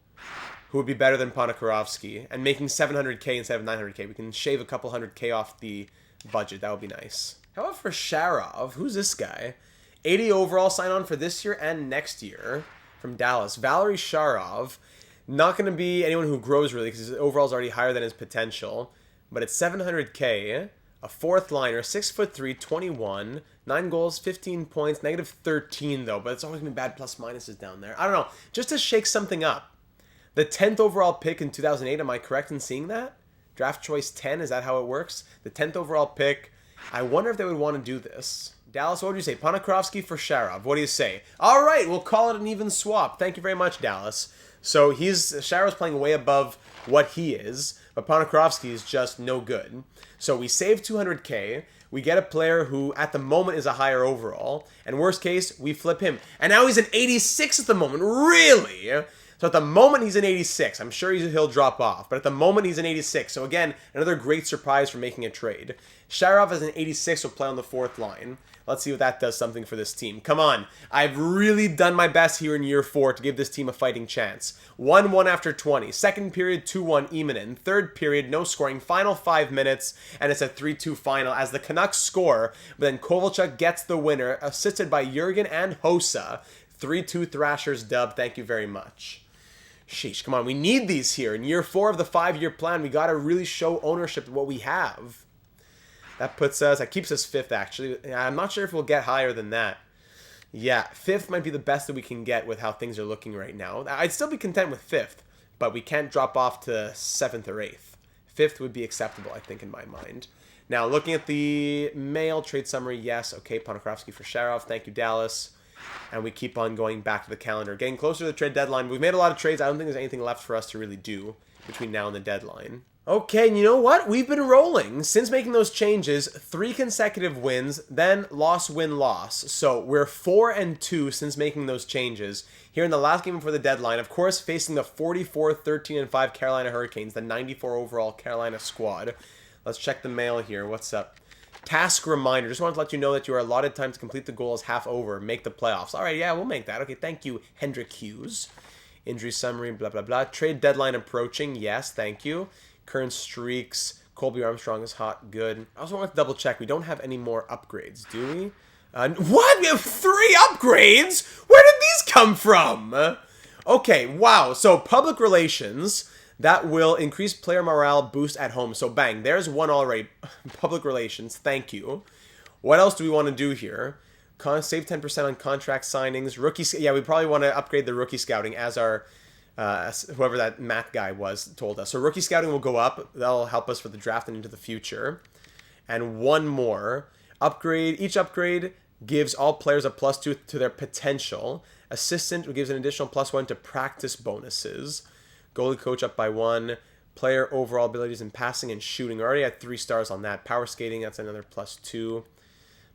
Speaker 1: who would be better than Ponikarovsky and making 700k instead of 900k. We can shave a couple 100k off the budget. That would be nice. How about for Sharov? Who's this guy? 80 overall sign on for this year and next year from Dallas. Valery Sharov. Not going to be anyone who grows really because his overall is already higher than his potential. But it's 700k. A fourth liner, 6'3", 21, 9 goals, 15 points, -13 though, but it's always been bad plus minuses down there. I don't know, just to shake something up. The 10th overall pick in 2008, am I correct in seeing that? Draft choice 10, is that how it works? The 10th overall pick, I wonder if they would want to do this. Dallas, what would you say? Ponikarovsky for Sharov, what do you say? All right, we'll call it an even swap. Thank you very much, Dallas. So Sharov's playing way above what he is, but Ponikarovsky is just no good. So we save 200k, we get a player who at the moment is a higher overall, and worst case, we flip him. And now he's an 86 at the moment, really? So at the moment he's an 86, I'm sure he'll drop off, but at the moment he's an 86. So again, another great surprise for making a trade. Sharov as an 86 will play on the fourth line. Let's see if that does something for this team. Come on. I've really done my best here in year 4 to give this team a fighting chance. 1-1 after 20. Second period, 2-1 Imanen. Third period, no scoring. Final 5 minutes, and it's a 3-2 final as the Canucks score. But then Kovalchuk gets the winner, assisted by Jurgen and Hossa. 3-2 Thrashers dub. Thank you very much. Sheesh, come on. We need these here. In year 4 of the 5-year plan, we got to really show ownership of what we have. That keeps us 5th, actually. I'm not sure if we'll get higher than that. Yeah, 5th might be the best that we can get with how things are looking right now. I'd still be content with 5th, but we can't drop off to 7th or 8th. 5th would be acceptable, I think, in my mind. Now, looking at the mail trade summary, yes. Okay, Ponikarovsky for Sharov. Thank you, Dallas. And we keep on going back to the calendar. Getting closer to the trade deadline. We've made a lot of trades. I don't think there's anything left for us to really do between now and the deadline. Okay, and you know what? We've been rolling. Since making those changes, 3 consecutive wins, then loss, win, loss. So we're 4-2 since making those changes. Here in the last game before the deadline, of course, facing the 44-13-5 Carolina Hurricanes, the 94 overall Carolina squad. Let's check the mail here. What's up? Task reminder. Just wanted to let you know that your allotted time to complete the goal is half over. Make the playoffs. All right, yeah, we'll make that. Okay, thank you, Hendrik Hughes. Injury summary, blah, blah, blah. Trade deadline approaching. Yes, thank you. Current streaks. Colby Armstrong is hot. Good. I also want to double check. We don't have any more upgrades, do we? What? We have 3 upgrades? Where did these come from? Okay, wow. So public relations. That will increase player morale, boost at home. So bang, there's one already. Public relations. Thank you. What else do we want to do here? Save 10% on contract signings. Yeah, we probably want to upgrade the rookie scouting as our... whoever that Matt guy was told us. So rookie scouting will go up. That'll help us for the draft and into the future. And one more. Upgrade. Each upgrade gives all players a +2 to their potential. Assistant gives an additional +1 to practice bonuses. Goalie coach up by 1. Player overall abilities in passing and shooting. We already had 3 stars on that. Power skating, that's another +2.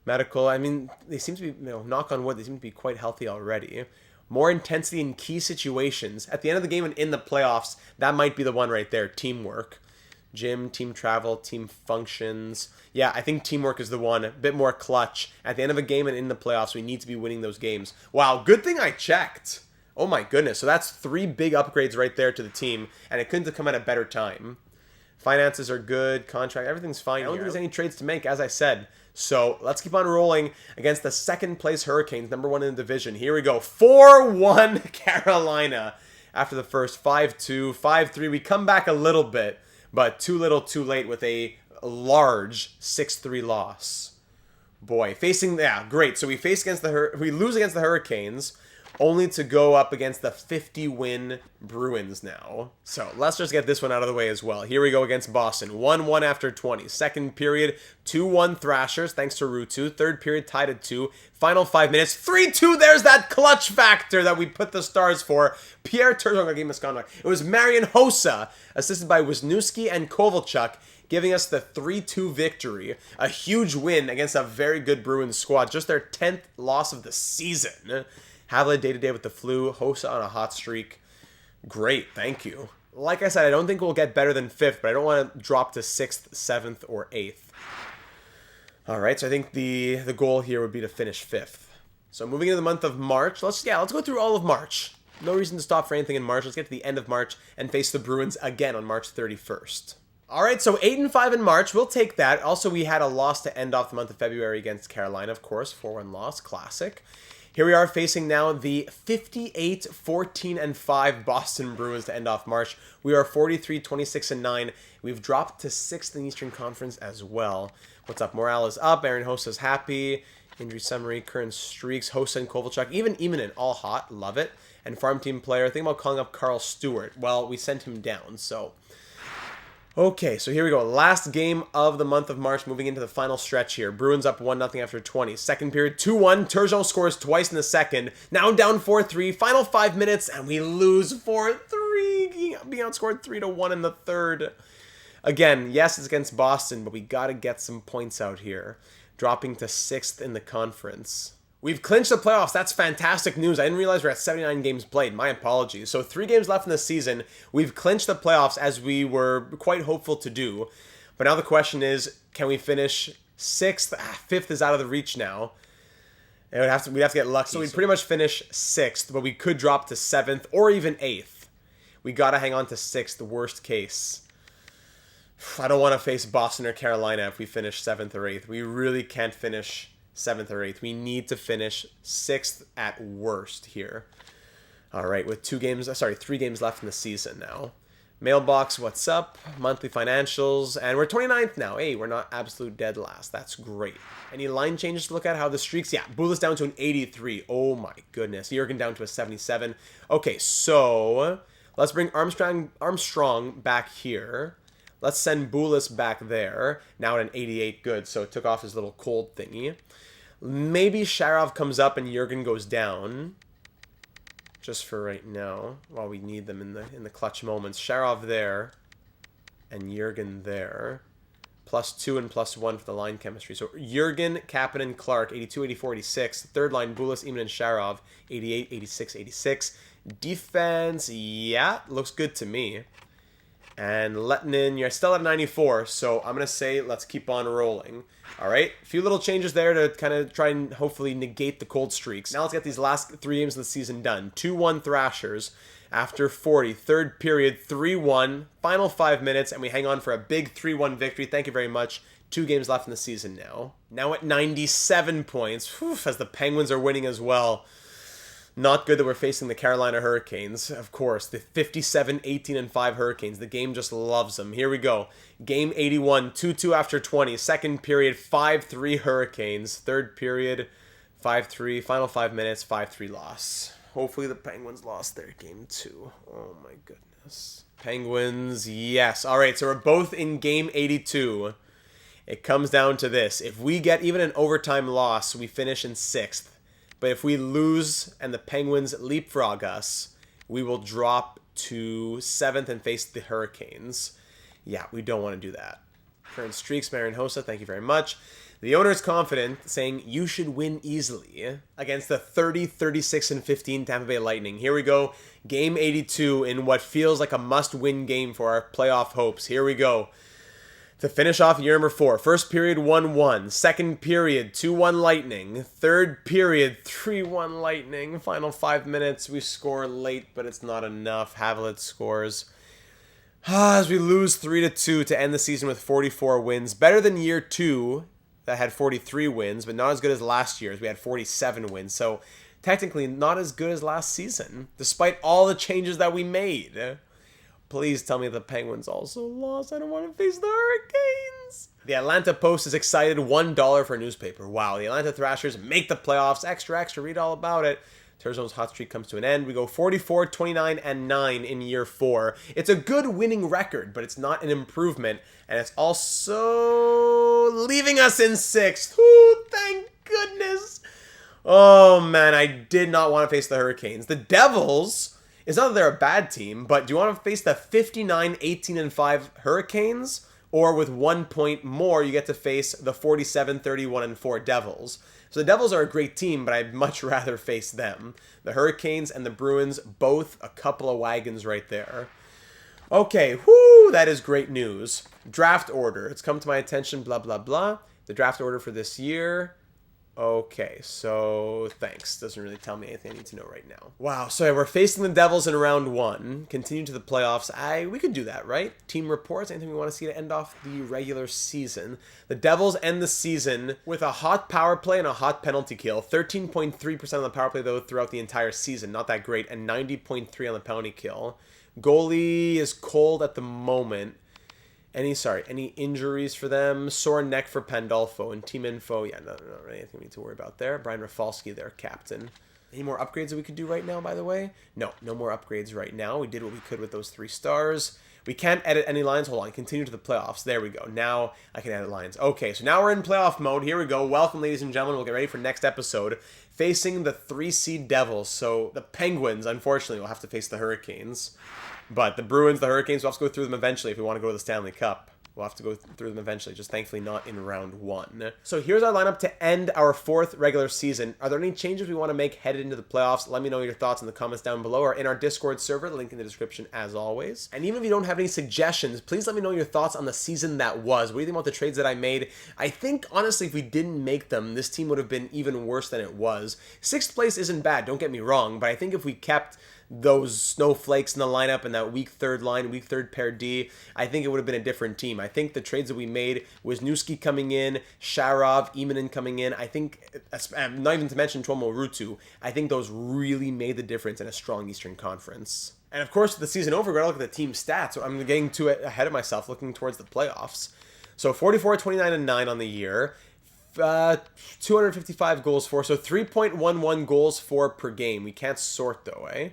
Speaker 1: Medical, I mean, they seem to be, knock on wood, they seem to be quite healthy already. More intensity in key situations. At the end of the game and in the playoffs, that might be the one right there. Teamwork. Gym, team travel, team functions. Yeah, I think teamwork is the one. A bit more clutch. At the end of a game and in the playoffs, we need to be winning those games. Wow, good thing I checked. Oh my goodness. So that's 3 big upgrades right there to the team, and it couldn't have come at a better time. Finances are good. Contract, everything's fine. I don't think there's any trades to make, as I said. So let's keep on rolling against the second place Hurricanes, number 1 in the division. Here we go. 4-1 Carolina. after the first. 5-2, 5-3. We come back a little bit, but too little too late with a large 6-3 loss. Boy, great. So we lose against the Hurricanes, only to go up against the 50-win Bruins now. So let's just get this one out of the way as well. Here we go against Boston. 1-1 after 20. Second period, 2-1 Thrashers, thanks to Ruutu. Third period, tied at 2. Final 5 minutes, 3-2. There's that clutch factor that we put the stars for. Pierre Turgeon got game misconduct. It was Marian Hossa, assisted by Wisniewski and Kovalchuk, giving us the 3-2 victory. A huge win against a very good Bruins squad. Just their 10th loss of the season. Havila day-to-day with the flu. Hossa on a hot streak. Great, thank you. Like I said, I don't think we'll get better than 5th, but I don't want to drop to 6th, 7th, or 8th. All right, so I think the goal here would be to finish 5th. So moving into the month of March, let's go through all of March. No reason to stop for anything in March. Let's get to the end of March and face the Bruins again on March 31st. All right, so 8-5 in March. We'll take that. Also, we had a loss to end off the month of February against Carolina, of course. 4-1 loss, classic. Here we are facing now the 58-14-5 Boston Bruins to end off March. We are 43-26-9. We've dropped to 6th in the Eastern Conference as well. What's up? Morale is up. Aaron Hossa's happy. Injury summary, current streaks. Hossa and Kovalchuk, even Imonen, all hot. Love it. And farm team player. Think about calling up Carl Stewart. Well, we sent him down, so... Okay, so here we go. Last game of the month of March, moving into the final stretch here. Bruins up 1-0 after 20. Second period, 2-1. Turgeon scores twice in the second. Now down 4-3. Final 5 minutes, and we lose 4-3. Being outscored 3-1 in the third. Again, yes, it's against Boston, but we got to get some points out here. Dropping to 6th in the conference. We've clinched the playoffs. That's fantastic news. I didn't realize we're at 79 games played. My apologies. So 3 games left in the season. We've clinched the playoffs as we were quite hopeful to do. But now the question is, can we finish 6th? 5th is out of the reach now. And we'd have to get lucky. So we'd pretty much finish 6th, but we could drop to 7th or even 8th. We got to hang on to 6th, the worst case. I don't want to face Boston or Carolina if we finish 7th or 8th. We really can't finish 7th or 8th. We need to finish 6th at worst here. All right, with 3 games left in the season now. Mailbox, what's up? Monthly financials, and we're 29th now. Hey, we're not absolute dead last. That's great. Any line changes to look at? How the streaks? Yeah, Bulis down to an 83. Oh my goodness. Jurgen down to a 77. Okay, so let's bring Armstrong back here. Let's send Bulis back there. Now at an 88. Good. So it took off his little cold thingy. Maybe Sharov comes up and Jurgen goes down. Just for right now, while we need them in the clutch moments. Sharov there, and Jurgen there. +2 and +1 for the line chemistry. So Jurgen, Kapanen, Clark, 82, 84, 86. Third line, Bulis, Eamon, and Sharov, 88, 86, 86. Defense, yeah, looks good to me. And Lettinen, you're still at 94, so I'm going to say let's keep on rolling. All right, a few little changes there to kind of try and hopefully negate the cold streaks. Now let's get these last 3 games of the season done. 2-1 Thrashers after 40. Third period, 3-1. Final 5 minutes, and we hang on for a big 3-1 victory. Thank you very much. 2 games left in the season now. Now at 97 points, as the Penguins are winning as well. Not good that we're facing the Carolina Hurricanes, of course. The 57-18-5 Hurricanes. The game just loves them. Here we go. Game 81, 2-2 after 20. Second period, 5-3 Hurricanes. Third period, 5-3. Final 5 minutes, 5-3 loss. Hopefully the Penguins lost their game too. Oh my goodness. Penguins, yes. All right, so we're both in game 82. It comes down to this. If we get even an overtime loss, we finish in 6th. But if we lose and the Penguins leapfrog us, we will drop to 7th and face the Hurricanes. Yeah, we don't want to do that. Current streaks, Marian Hossa, thank you very much. The owner is confident, saying you should win easily against the 30-36-15 Tampa Bay Lightning. Here we go. Game 82 in what feels like a must-win game for our playoff hopes. Here we go. To finish off year number 4, first period 1-1, second period 2-1 Lightning, third period 3-1 Lightning, final 5 minutes we score late but it's not enough. Havila scores as we lose 3-2 to end the season with 44 wins, better than year 2 that had 43 wins, but not as good as last year's. We had 47 wins, so technically not as good as last season, despite all the changes that we made. Please tell me the Penguins also lost. I don't want to face the Hurricanes. The Atlanta Post is excited. $1 for a newspaper. Wow, the Atlanta Thrashers make the playoffs. Extra, read all about it. Turzone's hot streak comes to an end. We go 44, 29, and 9 in year 4. It's a good winning record, but it's not an improvement. And it's also leaving us in 6th. Ooh, thank goodness. Oh, man, I did not want to face the Hurricanes. The Devils, it's not that they're a bad team, but do you want to face the 59, 18, and 5 Hurricanes? Or with 1 point more, you get to face the 47, 31, and 4 Devils. So the Devils are a great team, but I'd much rather face them. The Hurricanes and the Bruins, both a couple of wagons right there. Okay, whoo, that is great news. Draft order. It's come to my attention, blah, blah, blah. The draft order for this year. Okay, so thanks. Doesn't really tell me anything I need to know right now. Wow, so we're facing the Devils in round 1. Continue to the playoffs. We could do that, right? Team reports, anything we want to see to end off the regular season. The Devils end the season with a hot power play and a hot penalty kill. 13.3% on the power play, though, throughout the entire season. Not that great. And 90.3 on the penalty kill. Goalie is cold at the moment. Any injuries for them? Sore neck for Pandolfo and team info. Yeah, not really anything we need to worry about there. Brian Rafalski, their captain. Any more upgrades that we could do right now, by the way? No more upgrades right now. We did what we could with those 3 stars. We can't edit any lines. Hold on, continue to the playoffs. There we go. Now I can edit lines. Okay, so now we're in playoff mode. Here we go. Welcome, ladies and gentlemen. We'll get ready for next episode. Facing the 3-seed Devils. So the Penguins, unfortunately, will have to face the Hurricanes. But the Bruins, the Hurricanes, we'll have to go through them eventually if we want to go to the Stanley Cup. We'll have to go through them eventually, just thankfully not in round 1. So here's our lineup to end our 4th regular season. Are there any changes we want to make headed into the playoffs? Let me know your thoughts in the comments down below or in our Discord server, the link in the description as always. And even if you don't have any suggestions, please let me know your thoughts on the season that was. What do you think about the trades that I made? I think, honestly, if we didn't make them, this team would have been even worse than it was. 6th place isn't bad, don't get me wrong, but I think if we kept those snowflakes in the lineup and that weak 3rd line, weak 3rd pair D, I think it would have been a different team. I think the trades that we made, Wisniewski coming in, Sharov, Imanen coming in, I think, not even to mention Tuomo Ruutu, I think those really made the difference in a strong Eastern Conference. And of course, with the season over, we're going to look at the team stats. So I'm getting too ahead of myself, looking towards the playoffs. So 44, 29, and 9 on the year. 255 goals for, so 3.11 goals for per game. We can't sort though, eh?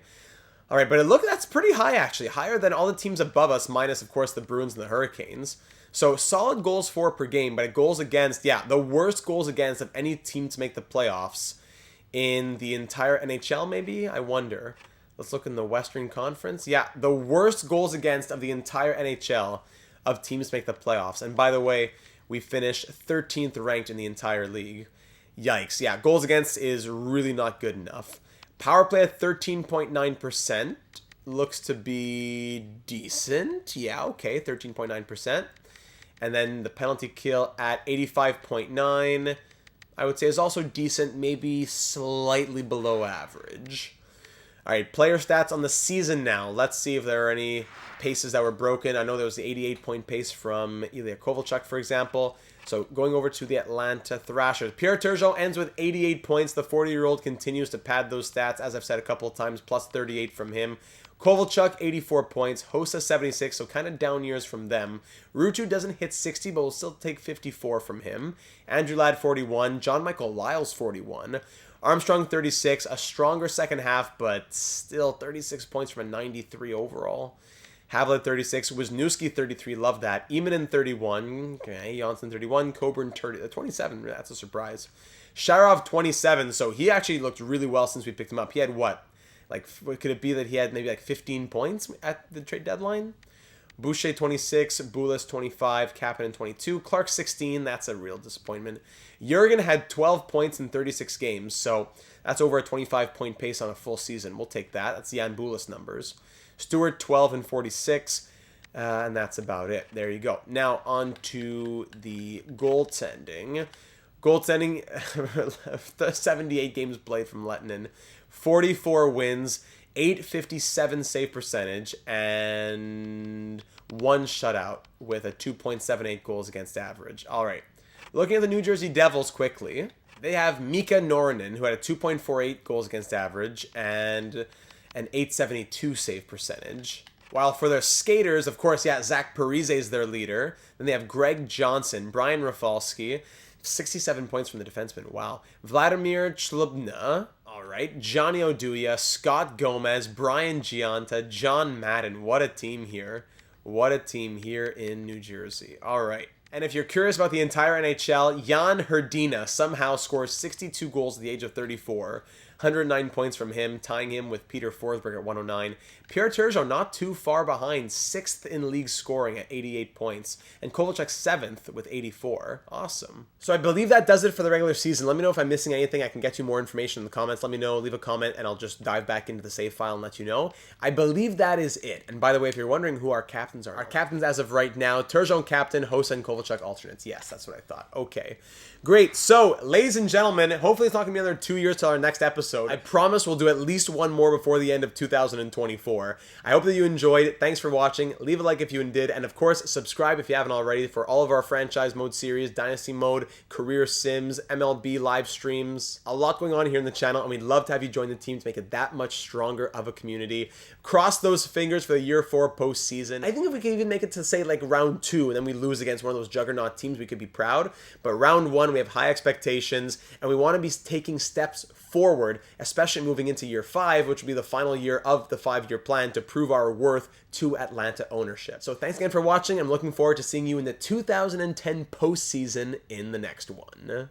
Speaker 1: All right, but that's pretty high, actually. Higher than all the teams above us, minus, of course, the Bruins and the Hurricanes. So solid goals for per game, but goals against, the worst goals against of any team to make the playoffs in the entire NHL, maybe? I wonder. Let's look in the Western Conference. Yeah, the worst goals against of the entire NHL of teams to make the playoffs. And by the way, we finished 13th ranked in the entire league. Yikes. Yeah, goals against is really not good enough. Power play at 13.9% looks to be decent. Yeah, okay, 13.9%. And then the penalty kill at 85.9, I would say is also decent, maybe slightly below average. All right, player stats on the season now. Let's see if there are any paces that were broken. I know there was the 88-point pace from Ilya Kovalchuk, for example. So going over to the Atlanta Thrashers. Pierre Turgeon ends with 88 points. The 40-year-old continues to pad those stats, as I've said a couple of times, plus 38 from him. Kovalchuk, 84 points. Hossa, 76, so kind of down years from them. Ruutu doesn't hit 60, but will still take 54 from him. Andrew Ladd, 41. John Michael Lyles, 41. Armstrong, 36. A stronger second half, but still 36 points from a 93 overall. Havlat, 36. Wisniewski, 33. Love that. Imanen, 31. Okay. Janssen, 31. Coburn, 27. That's a surprise. Sharov, 27. So he actually looked really well since we picked him up. He had what? What could it be that he had maybe 15 points at the trade deadline? Boucher, 26. Boulis, 25. Kapanen, 22. Clark, 16. That's a real disappointment. Jurgen had 12 points in 36 games. So that's over a 25-point pace on a full season. We'll take that. That's Jan Boulis numbers. Stewart, 12 and 46, and that's about it. There you go. Now, on to the goaltending. Goaltending, 78 games played from Lettinen, 44 wins, 857 save percentage, and 1 shutout with a 2.78 goals against average. All right. Looking at the New Jersey Devils quickly. They have Mika Norinen, who had a 2.48 goals against average and an 872 save percentage. While for their skaters, of course, yeah, Zach Parise is their leader. Then they have Greg Johnson, Brian Rafalski, 67 points from the defenseman. Wow. Vladimir Chlubna, all right. Johnny Oduya, Scott Gomez, Brian Gianta, John Madden. What a team here. What a team here in New Jersey. All right. And if you're curious about the entire NHL, Jan Hrdina somehow scores 62 goals at the age of 34. 109 points from him, tying him with Peter Forsberg at 109. Pierre Turgeon not too far behind, 6th in league scoring at 88 points. And Kovalchuk 7th with 84. Awesome. So I believe that does it for the regular season. Let me know if I'm missing anything. I can get you more information in the comments. Let me know. Leave a comment and I'll just dive back into the save file and let you know. I believe that is it. And by the way, if you're wondering who our captains are, our captains as of right now, Turgeon captain, Hossa and Kovalchuk alternates. Yes, that's what I thought. Okay. Great. So, ladies and gentlemen, hopefully it's not going to be another 2 years till our next episode. I promise we'll do at least one more before the end of 2024. I hope that you enjoyed. Thanks for watching. Leave a like if you did. And of course, subscribe if you haven't already for all of our franchise mode series, Dynasty Mode, Career Sims, MLB live streams. A lot going on here in the channel, and we'd love to have you join the team to make it that much stronger of a community. Cross those fingers for the year 4 postseason. I think if we could even make it to, say, like round 2, and then we lose against one of those juggernaut teams, we could be proud. But round 1, we have high expectations, and we want to be taking steps forward, especially moving into year 5, which will be the final year of the 5-year plan to prove our worth to Atlanta ownership. So thanks again for watching. I'm looking forward to seeing you in the 2010 postseason in the next one.